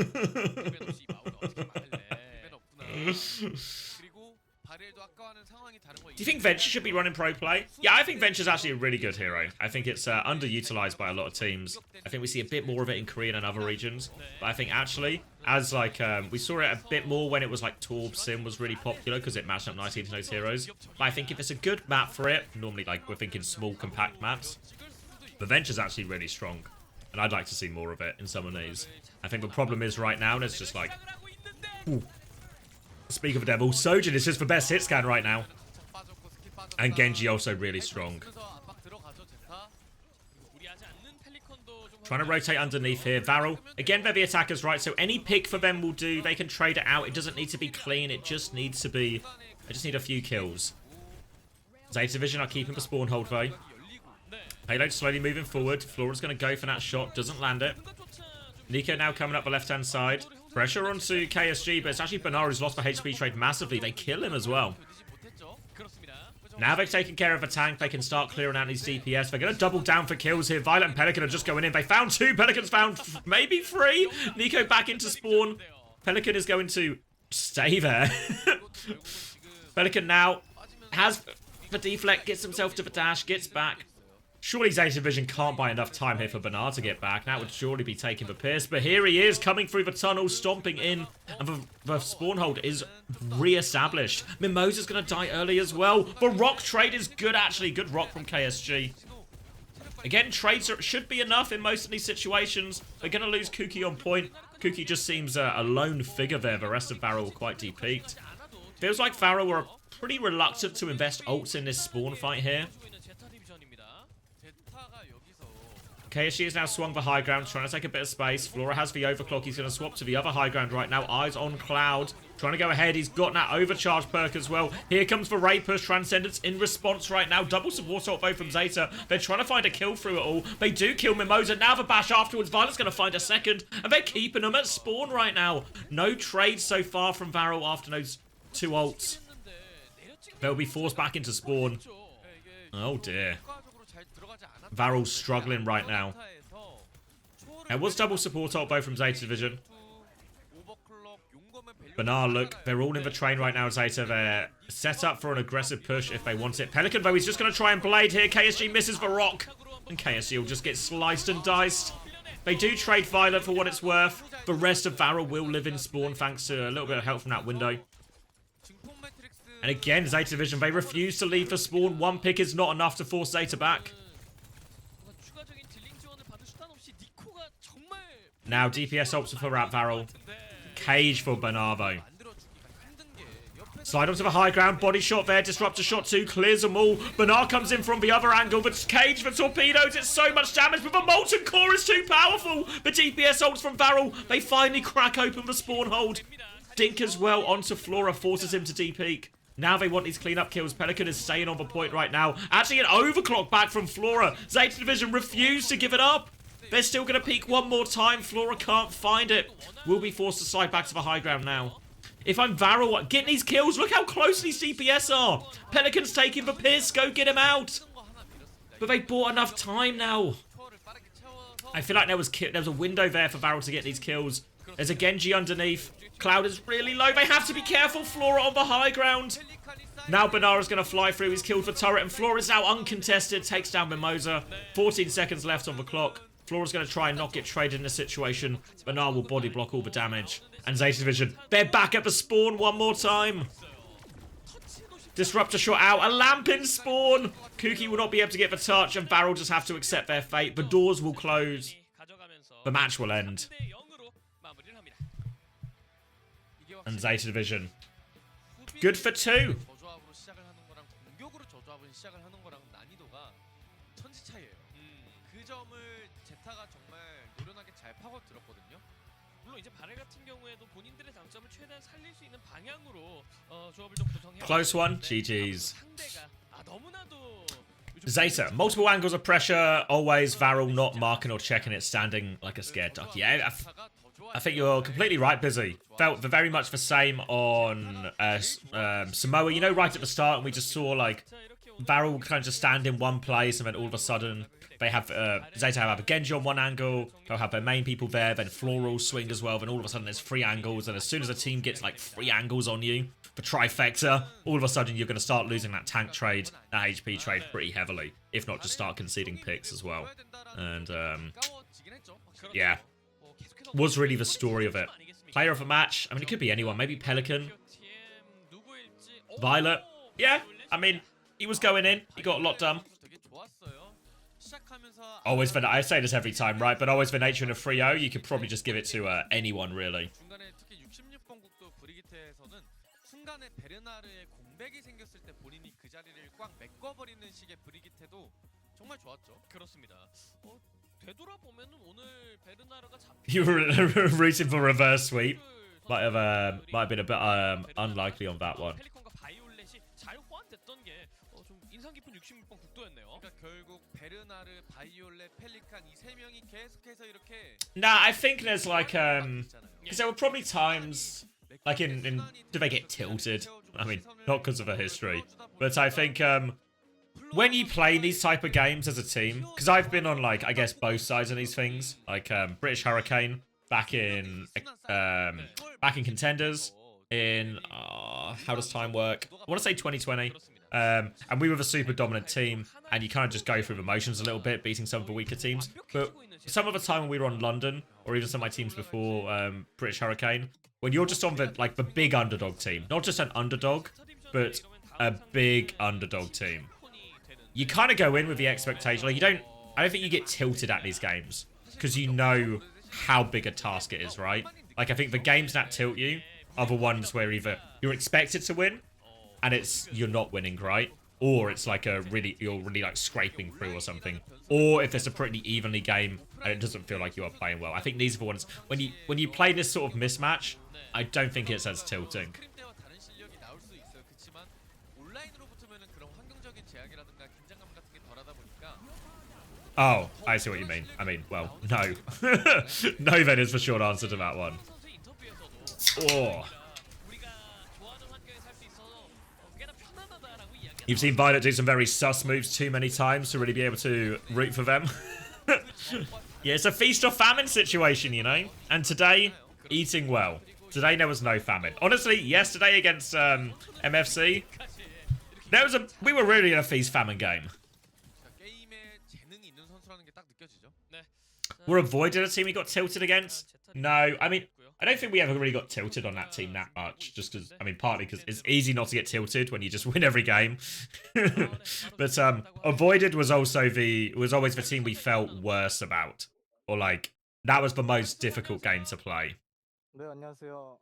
you think Venture should be running pro play? Yeah, I think Venture's actually a really good hero. I think it's underutilized by a lot of teams. I think we see a bit more of it in Korea and other regions. But I think actually, as like, we saw it a bit more when it was like Torb Sim was really popular because it matched up nicely to those heroes. But I think if it's a good map for it, normally like we're thinking small compact maps, the Venture's actually really strong. And I'd like to see more of it in some of these. I think the problem is right now, it's just like, ooh. Speak of the devil, Sojin is just the best hit scan right now. And Genji also really strong. Trying to rotate underneath here. Varrel. Again, they're the attackers, right? So any pick for them will do. They can trade it out. It doesn't need to be clean. It just needs to be... I just need a few kills. Zeta Vision are keeping the spawn hold, though. Payload slowly moving forward. Flora's going to go for that shot. Doesn't land it. Nico now coming up the left-hand side. Pressure onto KSG, but it's actually Bernard who's lost the HP trade massively. They kill him as well. Now they've taken care of a tank. They can start clearing out these DPS. They're going to double down for kills here. Violet and Pelican are just going in. They found two. Pelican's found maybe three. Nico back into spawn. Pelican is going to stay there. Pelican now has the deflect, gets himself to the dash, gets back. Surely Zeta Vision can't buy enough time here for Bernard to get back. That would surely be taking the piss. But here he is, coming through the tunnel, stomping in. And the spawn hold is re-established. Mimosa's going to die early as well. The rock trade is good, actually. Good rock from KSG. Again, trades should be enough in most of these situations. They're going to lose Kuki on point. Kuki just seems a lone figure there. The rest of Varrel were quite deep-peaked. Feels like Varrel were pretty reluctant to invest ults in this spawn fight here. KSG has now swung the high ground, trying to take a bit of space. Flora has the overclock. He's going to swap to the other high ground right now. Eyes on Cloud. Trying to go ahead. He's got that overcharge perk as well. Here comes the raid push. Transcendence in response right now. Double support ult both from Zeta. They're trying to find a kill through it all. They do kill Mimosa. Now the bash afterwards. Violet's going to find a second. And they're keeping them at spawn right now. No trades so far from Varrel after those two ults. They'll be forced back into spawn. Oh dear. Varrel's struggling right now. It was double support ult both from Zeta Division. Bernard, look, they're all in the train right now, Zeta. They're set up for an aggressive push if they want it. Pelican, though, he's just going to try and blade here. KSG misses the rock. And KSG will just get sliced and diced. They do trade Violet for what it's worth. The rest of Varrel will live in spawn thanks to a little bit of help from that window. And again, Zeta Division, they refuse to leave for spawn. One pick is not enough to force Zeta back. Now DPS opts for Varrel. Cage for Bernardo. Slide onto the high ground. Body shot there. Disruptor shot 2. Clears them all. Bernard comes in from the other angle. But Cage for torpedoes. It's so much damage. But the Molten Core is too powerful. The DPS ults from Varrel. They finally crack open the spawn hold. Dink as well onto Flora. Forces him to D-peak. Now they want these cleanup kills. Pelican is staying on the point right now. Actually an overclock back from Flora. Zeta Division refused to give it up. They're still going to peek one more time. Flora can't find it. Will be forced to slide back to the high ground now. If I'm Varrel, getting these kills. Look how close these DPS are. Pelican's taking the piss. Go get him out. But they bought enough time now. I feel like there was a window there for Varrel to get these kills. There's a Genji underneath. Cloud is really low. They have to be careful. Flora on the high ground. Now Banara's going to fly through. He's killed for turret, and Flora's now uncontested. Takes down Mimosa. 14 seconds left on the clock. Flora's going to try and not get traded in this situation. Banara will body block all the damage. And Zeta Division, they're back at the spawn one more time. Disruptor shot out. A lamp in spawn. Kuki will not be able to get the touch, and Varrel just have to accept their fate. The doors will close. The match will end. And Zeta Division, good for 2. 저조합으로 시작을 하는 거랑 공격으로 저조합을 시작을 하는 거랑 난이도가 천지 차이예요. 그 점을 제타가 정말 노련하게 잘 파고 들었거든요. 물론 이제 바렐 같은 경우에도 본인들의 장점을 최대한 살릴 수 있는 방향으로 조합을 좀 구성해. Close one. GG's. 상대가 너무나도 Zeta, multiple angles of pressure. Always Varrel not marking or checking it, standing like a scared duck. Yeah, I think you're completely right, Busy. Felt very much the same on Samoa. You know, right at the start, and we just saw like Varrel kind of just stand in one place, and then all of a sudden they have Zeta have a Genji on one angle. They'll have their main people there. Then Floral swing as well. Then all of a sudden there's 3 angles, and as soon as a team gets like 3 angles on you, the trifecta, all of a sudden you're going to start losing that tank trade, that HP trade pretty heavily, if not just start conceding picks as well. And yeah, was really the story of it. Player of the match, I mean, it could be anyone, maybe Pelican, Violet. Yeah, I mean, he was going in, he got a lot done. Always for, I say this every time, right? But always the nature in a 3-0, you could probably just give it to anyone, really. 순간에 베르나르의 공백이 생겼을 때 본인이 그 자리를 꽉 메꿔버리는 식의 브리기테도 정말 좋았죠. 그렇습니다. 되돌아보면은 오늘 베르나르가 You were rooting for reverse sweep. Might have been a bit unlikely on that one. 펠리콘과 바이올렛이 잘 호환됐던 게 좀 인상 깊은 66번 국도였네요. 그러니까 결국 베르나르, 바이올렛, 펠리칸 이 세 명이 계속해서 이렇게. Nah, I think there's like because there were probably times. Like in do they get tilted? I mean, not because of a history, but I think when you play these type of games as a team, because I've been on like I guess both sides of these things, like British Hurricane back in Contenders in how does time work? I want to say 2020, and we were the super dominant team, and you kind of just go through the motions a little bit, beating some of the weaker teams. But some of the time when we were on London, or even some of my teams before British Hurricane. When you're just on the big underdog team, not just an underdog, but a big underdog team, you kind of go in with the expectation. Like I don't think you get tilted at these games because you know how big a task it is, right? Like I think the games that tilt you are the ones where either you're expected to win and you're not winning, right? Or it's like you're really like scraping through or something. Or if it's a pretty evenly game and it doesn't feel like you are playing well. I think these are the ones when you play this sort of mismatch, I don't think it's as tilting. Oh, I see what you mean. I mean, well, no. No then is the short answer to that one. Oh. You've seen Violet do some very sus moves too many times to really be able to root for them. Yeah, it's a feast or famine situation, you know? And today, eating well. Today there was no famine. Honestly, yesterday against MFC, we were really in a feast-famine game. We're avoiding a team we got tilted against? No, I mean, I don't think we ever really got tilted on that team that much. Just because, I mean, partly because it's easy not to get tilted when you just win every game. But avoided was always the team we felt worse about. Or like, that was the most difficult game to play. 네, 안녕하세요.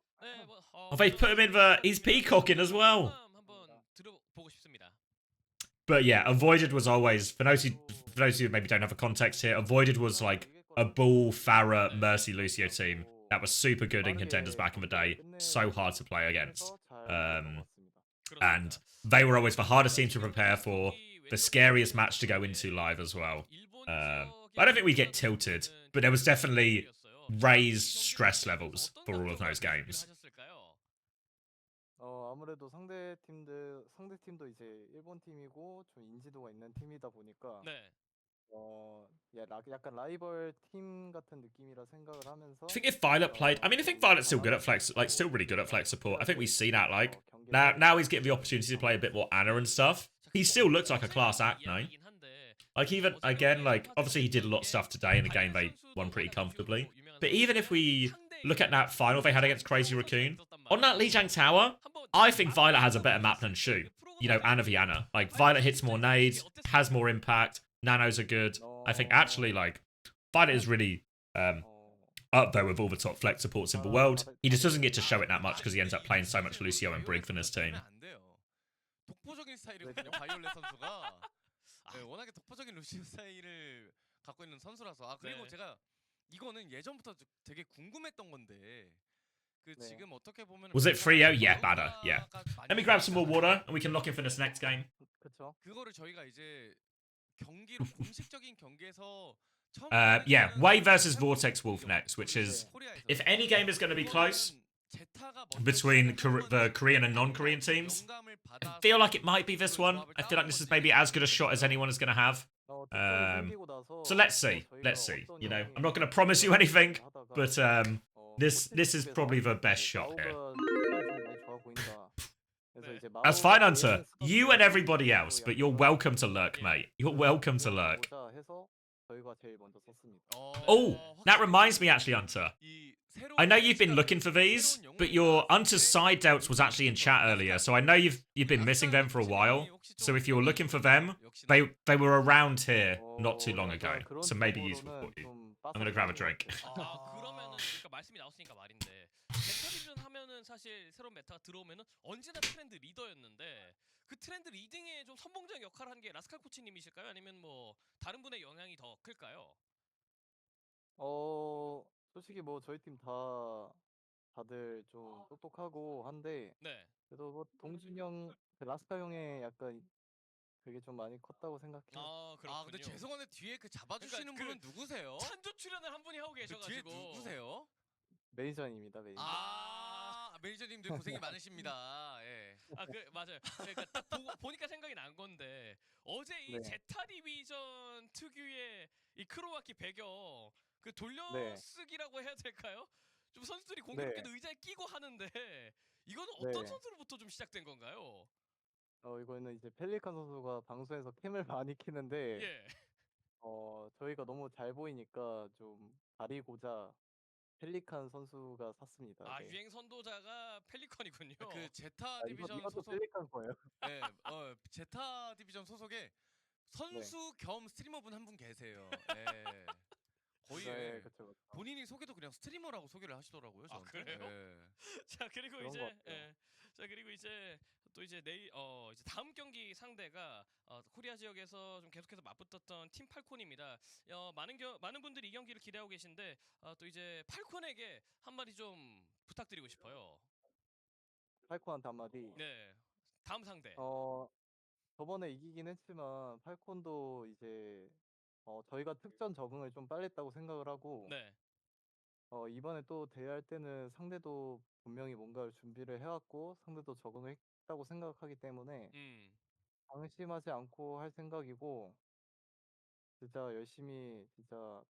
Oh, they put him in he's peacocking as well. But yeah, avoided was always, for those who maybe don't have a context here, avoided was like a Bull, Farah, Mercy, Lucio team that was super good in contenders back in the day. So hard to play against. And they were always the hardest team to prepare for, the scariest match to go into live as well. I don't think we get tilted, but there was definitely raised stress levels for all of those games. 아무래도 상대 팀도 이제 일본 팀이고 좀 인지도가 있는 팀이다 보니까 예, 약간 라이벌 팀 같은 느낌이라 생각을 하면서 I think if Violet played, I mean, I think Violet's still good at flex, like still really good at flex support. I think we see that. Like now he's getting the opportunity to play a bit more Ana and stuff. He still looks like a class act, no? Like even again, like obviously he did a lot of stuff today in the game they won pretty comfortably. But even if we look at that final they had against Crazy Raccoon on that Lijiang Tower, I think Violet has a better map than Shu. You know, Ana v Ana. Like Violet hits more nades, has more impact. Nanos are good. I think actually like Violet is really up there with all the top flex supports in the world. He just doesn't get to show it that much because he ends up playing so much Lucio and Brig for his team. 독보적인 스타일이거든요. 바이올렛 선수가. 네, 워낙에 독보적인 루시오 스타일을 갖고 있는 선수라서. 아 그리고 네. 제가 이거는 예전부터 되게 궁금했던 건데 그 네. 지금 어떻게 보면 Was it 3-0? Yeah, better. Yeah. Let me grab some more water and we can lock in for this next game. 그쵸? 그거를 저희가 이제 경기로 공식적인 경기에서 처음 Yeah, Wave versus Vortex Wolf next, which is 코리아에서. if any game is going to be close 제타가 먼저 between 시작해서 the Korean and non-Korean teams, 영감을 I 받아서 feel like it might be this one. I feel like this is maybe as good a shot as anyone is going to have. 득점이 생기고 나서 So let's see. 저희가 Let's see. 어떤 You know, 영향이 I'm not going to promise you anything, 하다가, but this is probably the best shot here. 마우가 좀 많이 좋아 보인다. 그래서 네. 이제 That's 마우가 fine, Hunter. 예전에 쓰던 You and 그 everybody else, but you're welcome to lurk, mate. You're welcome to lurk. 보자 해서 저희가 제일 먼저 썼습니다. Oh, that reminds me actually, Hunter. I know you've been looking for these, but your Hunter's side delts was actually in chat earlier, so I know you've been missing them for a while. So if you're looking for them, they were around here not too long ago, so maybe useful for you. I'm gonna grab a drink. 아 그러면은 그러니까 말씀이 나왔으니까 말인데 제타 디비전 하면은 사실 새로운 메타가 들어오면은 언제나 트렌드 리더였는데 그 트렌드 리딩에 좀 선봉적 역할을 한 게 라스칼 코치님이실까요? 아니면 뭐 다른 분의 영향이 더 클까요? 솔직히 뭐 저희 팀 다들 좀 똑똑하고 한데 네. 그래도 뭐 동준이 형, 그 라스카 형의 약간 그게 좀 많이 컸다고 생각해요. 아 그렇군요. 아 근데 죄송한데 뒤에 그 잡아주시는 그러니까 분은 누구세요? 찬조 출연을 한 분이 하고 그 뒤에 계셔가지고 누구세요? 매니저입니다, 매니저. 매니저님들 고생이 많으십니다. 예. 아 그 맞아요. 그러니까 딱 보니까 생각이 난 건데 어제 이 네. 제타 디비전 특유의 이 크로아키 배경 그 네. 돌려쓰기라고 해야 될까요? 좀 선수들이 공교롭게도 의자에 끼고 하는데 이거는 어떤 네. 선수로부터 좀 시작된 건가요? 이거는 이제 펠리칸 선수가 방송에서 캠을 많이 키는데 예. 저희가 너무 잘 보이니까 좀 가리고자 펠리칸 선수가 샀습니다. 아 네. 유행 선도자가 펠리컨이군요. 그 제타 아, 디비전 이것도 소속 펠리칸 거예요. 예, 제타 디비전 소속에 선수 겸 스트리머분 한 분 계세요. 예. 거의 네, 예. 그쵸. 본인이 소개도 그냥 스트리머라고 소개를 하시더라고요. 아, 저한테. 그래요? 예. 자 그리고 그런 것 이제 같아요. 자 그리고 이제 또 이제 내일 이제 다음 경기 상대가 코리아 지역에서 좀 계속해서 맞붙었던 팀 팔콘입니다. 많은 분들이 이 경기를 기대하고 계신데 또 이제 팔콘에게 한마디 좀 부탁드리고 싶어요. 팔콘한테 한마디. 네. 다음 상대. 저번에 이기긴 했지만 팔콘도 이제 저희가 특전 적응을 좀 빨리 했다고 생각을 하고 네. 이번에 또 대회할 때는 상대도 분명히 뭔가를 준비를 해왔고 상대도 적응을 했다고 생각하기 때문에 방심하지 않고 할 생각이고 진짜 열심히 진짜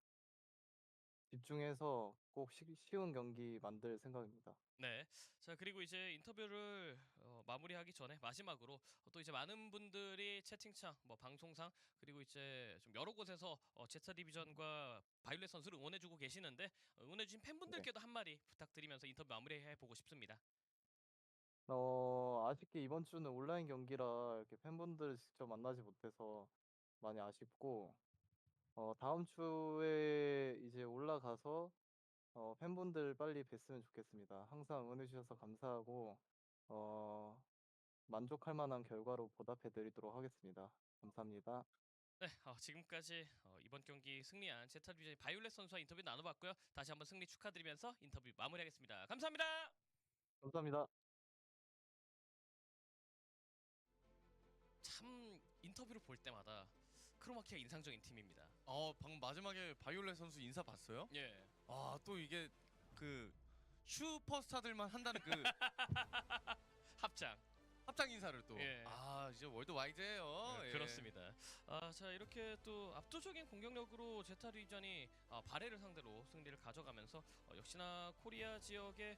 집중해서 꼭 쉬운 경기 만들 생각입니다. 네. 자 그리고 이제 인터뷰를 마무리하기 전에 마지막으로 또 이제 많은 분들이 채팅창, 뭐 방송상 그리고 이제 좀 여러 곳에서 제타 디비전과 바이올렛 선수를 응원해주고 계시는데 응원해주신 팬분들께도 한마디 부탁드리면서 인터뷰 마무리해 보고 싶습니다. 아쉽게 이번 주는 온라인 경기라 이렇게 팬분들 직접 만나지 못해서 많이 아쉽고 다음 주에 이제 올라가서 팬분들 빨리 뵀으면 좋겠습니다. 항상 응원해주셔서 감사하고 만족할 만한 결과로 보답해드리도록 하겠습니다. 감사합니다. 네, 지금까지 이번 경기 승리한 제타 디비전 바이올렛 선수와 인터뷰 나눠봤고요. 다시 한번 승리 축하드리면서 인터뷰 마무리하겠습니다. 감사합니다. 감사합니다. 참 인터뷰를 볼 때마다 크로마키가 인상적인 팀입니다. 방금 마지막에 바이올렛 선수 인사 봤어요? 예. 또 이게 그 슈퍼스타들만 한다는 그 합장. 합장 인사를 또. 예. 아 이제 월드 와이드예요. 예. 그렇습니다. 자 이렇게 또 압도적인 공격력으로 제타 리전이 바레를 상대로 승리를 가져가면서 역시나 코리아 지역의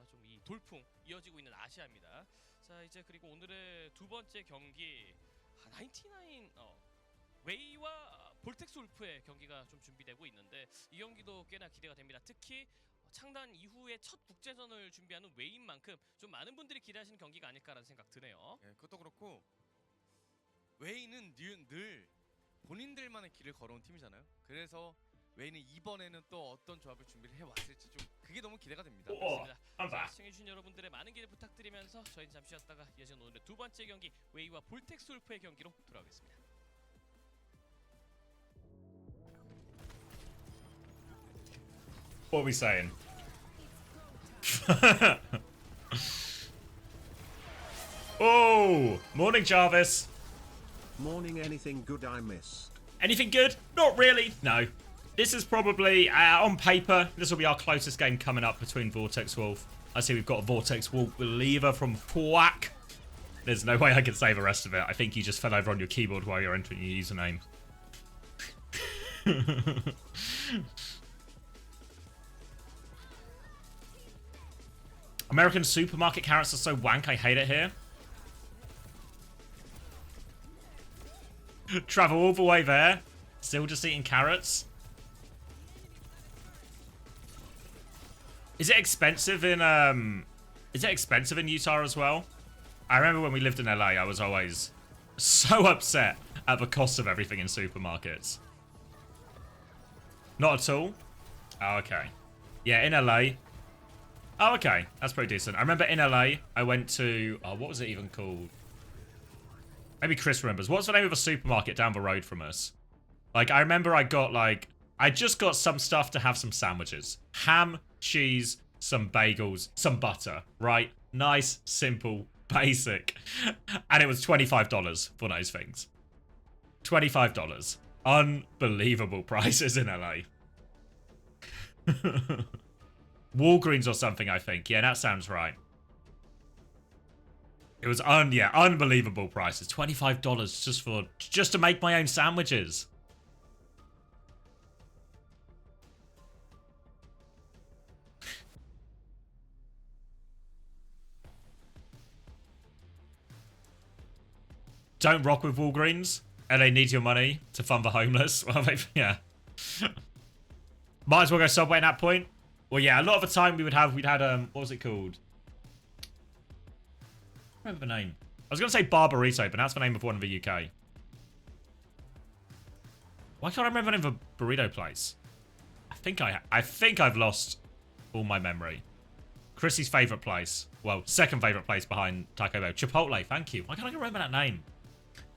좀 이 돌풍 이어지고 있는 아시아입니다. 자 이제 그리고 오늘의 두 번째 경기 99 웨이와 볼텍스 울프의 경기가 좀 준비되고 있는데 이 경기도 꽤나 기대가 됩니다. 특히 창단 이후에 첫 국제전을 준비하는 웨이인 만큼 좀 많은 분들이 기대하시는 경기가 아닐까라는 생각 드네요. 예, 그것도 그렇고 웨이는 늘 본인들만의 길을 걸어온 팀이잖아요. 그래서 웨이는 이번에는 또 어떤 조합을 준비를 해왔을지 좀 그게 너무 기대가 됩니다. 그렇습니다. I'm 자, back. 시청해주신 여러분들의 많은 기대 부탁드리면서 저희는 잠시 쉬었다가 이어지는 오늘의 두 번째 경기 웨이와 볼텍스 울프의 경기로 돌아오겠습니다. What are we saying? Oh, morning, Jarvis. Morning, anything good I missed? Anything good? Not really. No. This is probably, on paper, this will be our closest game coming up between Vortex Wolf. I see we've got a Vortex Wolf believer from Pwack. There's no way I can say the rest of it. I think you just fell over on your keyboard while you're entering your username. American supermarket carrots are so wank, I hate it here. Travel all the way there, still just eating carrots. Is it expensive in Utah as well? I remember when we lived in LA, I was always so upset at the cost of everything in supermarkets. Not at all? Oh, okay. Yeah, in LA. Oh, okay. That's pretty decent. I remember in LA, I went to... Oh, what was it even called? Maybe Chris remembers. What's the name of a supermarket down the road from us? Like, I remember I got, like... I just got some stuff to have some sandwiches. Ham, cheese, some bagels, some butter. Right? Nice, simple, basic. And it was $25 for those things. $25. Unbelievable prices in LA. Walgreens or something, I think. Yeah, that sounds right. It was unbelievable prices. $25 just to make my own sandwiches. Don't rock with Walgreens. And they need your money to fund the homeless. Well, yeah. Might as well go Subway at that point. Well, yeah, a lot of the time we'd had, what was it called? I remember the name. I was going to say Bar Burrito, but that's the name of one in the UK. Why can't I remember the name of a burrito place? I think I've lost all my memory. Chrissy's favourite place. Well, second favourite place behind Taco Bell. Chipotle, thank you. Why can't I remember that name?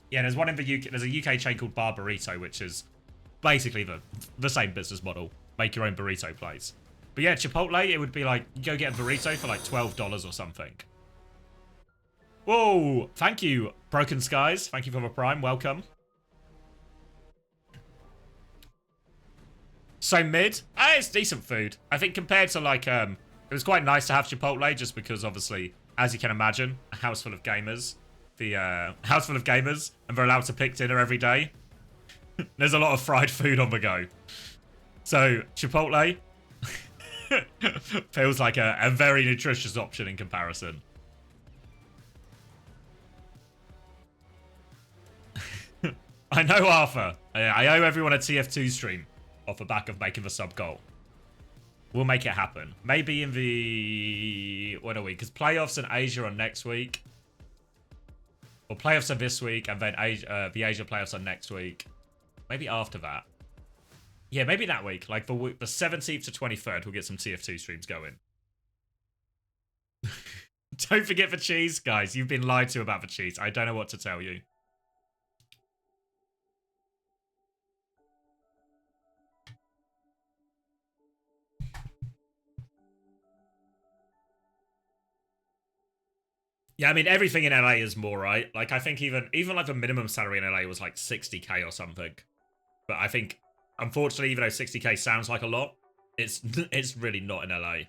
Yeah, there's one in the UK. There's a UK chain called Bar Burrito, which is basically the same business model. Make your own burrito place. But yeah, Chipotle, it would be like, you go get a burrito for like $12 or something. Whoa, thank you, Broken Skies. Thank you for the Prime, welcome. So mid? It's decent food. I think compared to like, it was quite nice to have Chipotle just because obviously, as you can imagine, a house full of gamers. The house full of gamers, and they're allowed to pick dinner every day. There's a lot of fried food on the go. So, Chipotle feels like a very nutritious option in comparison. I know, Arthur. I owe everyone a TF2 stream off the back of making the sub goal. We'll make it happen. Maybe in the... What are we? Because playoffs in Asia are next week. Well, playoffs are this week, and then the Asia playoffs are next week. Maybe after that. Yeah, maybe that week. Like the 17th to 23rd, we'll get some TF2 streams going. Don't forget the cheese, guys. You've been lied to about the cheese. I don't know what to tell you. Yeah, I mean, everything in LA is more, right? Like, I think even like the minimum salary in LA was like 60k or something. But I think, unfortunately, even though 60k sounds like a lot, it's really not in LA.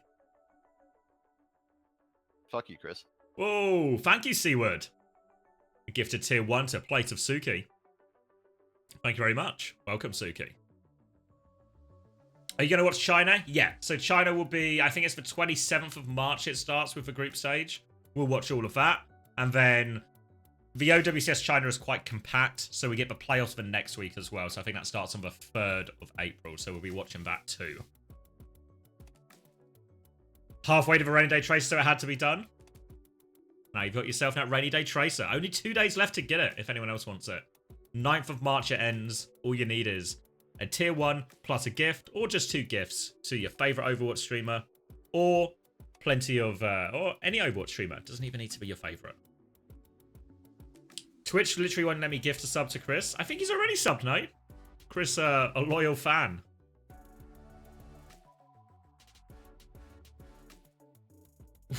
Fuck you, Chris. Oh, thank you, Seaward. A gifted tier 1 to a plate of Suki. Thank you very much. Welcome, Suki. Are you going to watch China? Yeah. So China will be, I think it's the 27th of March it starts with the group stage. We'll watch all of that. And then the OWCS China is quite compact. So we get the playoffs for next week as well. So I think that starts on the 3rd of April. So we'll be watching that too. Halfway to the rainy day tracer, so it had to be done. Now you've got yourself that rainy day tracer. Only 2 days left to get it if anyone else wants it. 9th of March it ends. All you need is a tier 1 plus a gift, or just 2 gifts to your favorite Overwatch streamer, or plenty of, or any Overwatch streamer. It doesn't even need to be your favorite. Twitch literally won't let me gift a sub to Chris. I think he's already subbed, no? Chris, a loyal fan.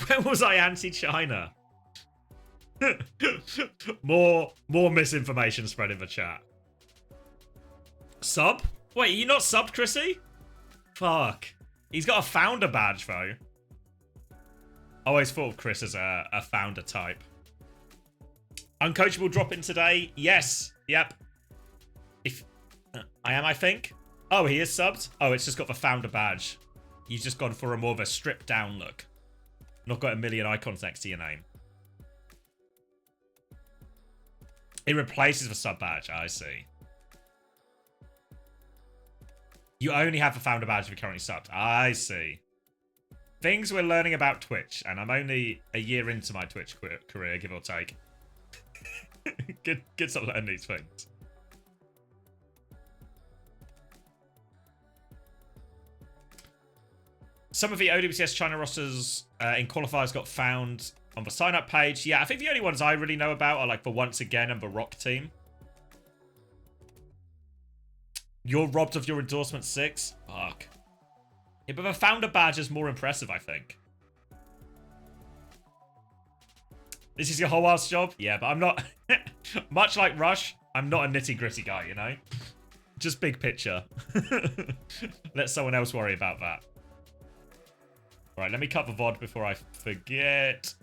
When was I anti-China? more misinformation spread in the chat. Sub? Wait, are you not subbed, Chrissy? Fuck. He's got a founder badge, though. I always thought of Chris as a founder type. Uncoachable drop in today? Yes. Yep. If I am, I think. Oh, he is subbed? Oh, it's just got the founder badge. You've just gone for a more of a stripped down look. Not got a million icons next to your name. It replaces the sub badge. I see. You only have the founder badge if you're currently subbed. I see. Things we're learning about Twitch, and I'm only a year into my Twitch career, give or take. Good to learn these things. Some of the OWCS China rosters in qualifiers got found on the sign-up page. Yeah, I think the only ones I really know about are like the Once Again and the Rock team. You're robbed of your endorsement 6? Fuck. Yeah, but the founder badge is more impressive, I think. This is your whole ass job? Yeah, but I'm not... Much like Rush, I'm not a nitty-gritty guy, you know? Just big picture. Let someone else worry about that. Alright, let me cut the VOD before I forget.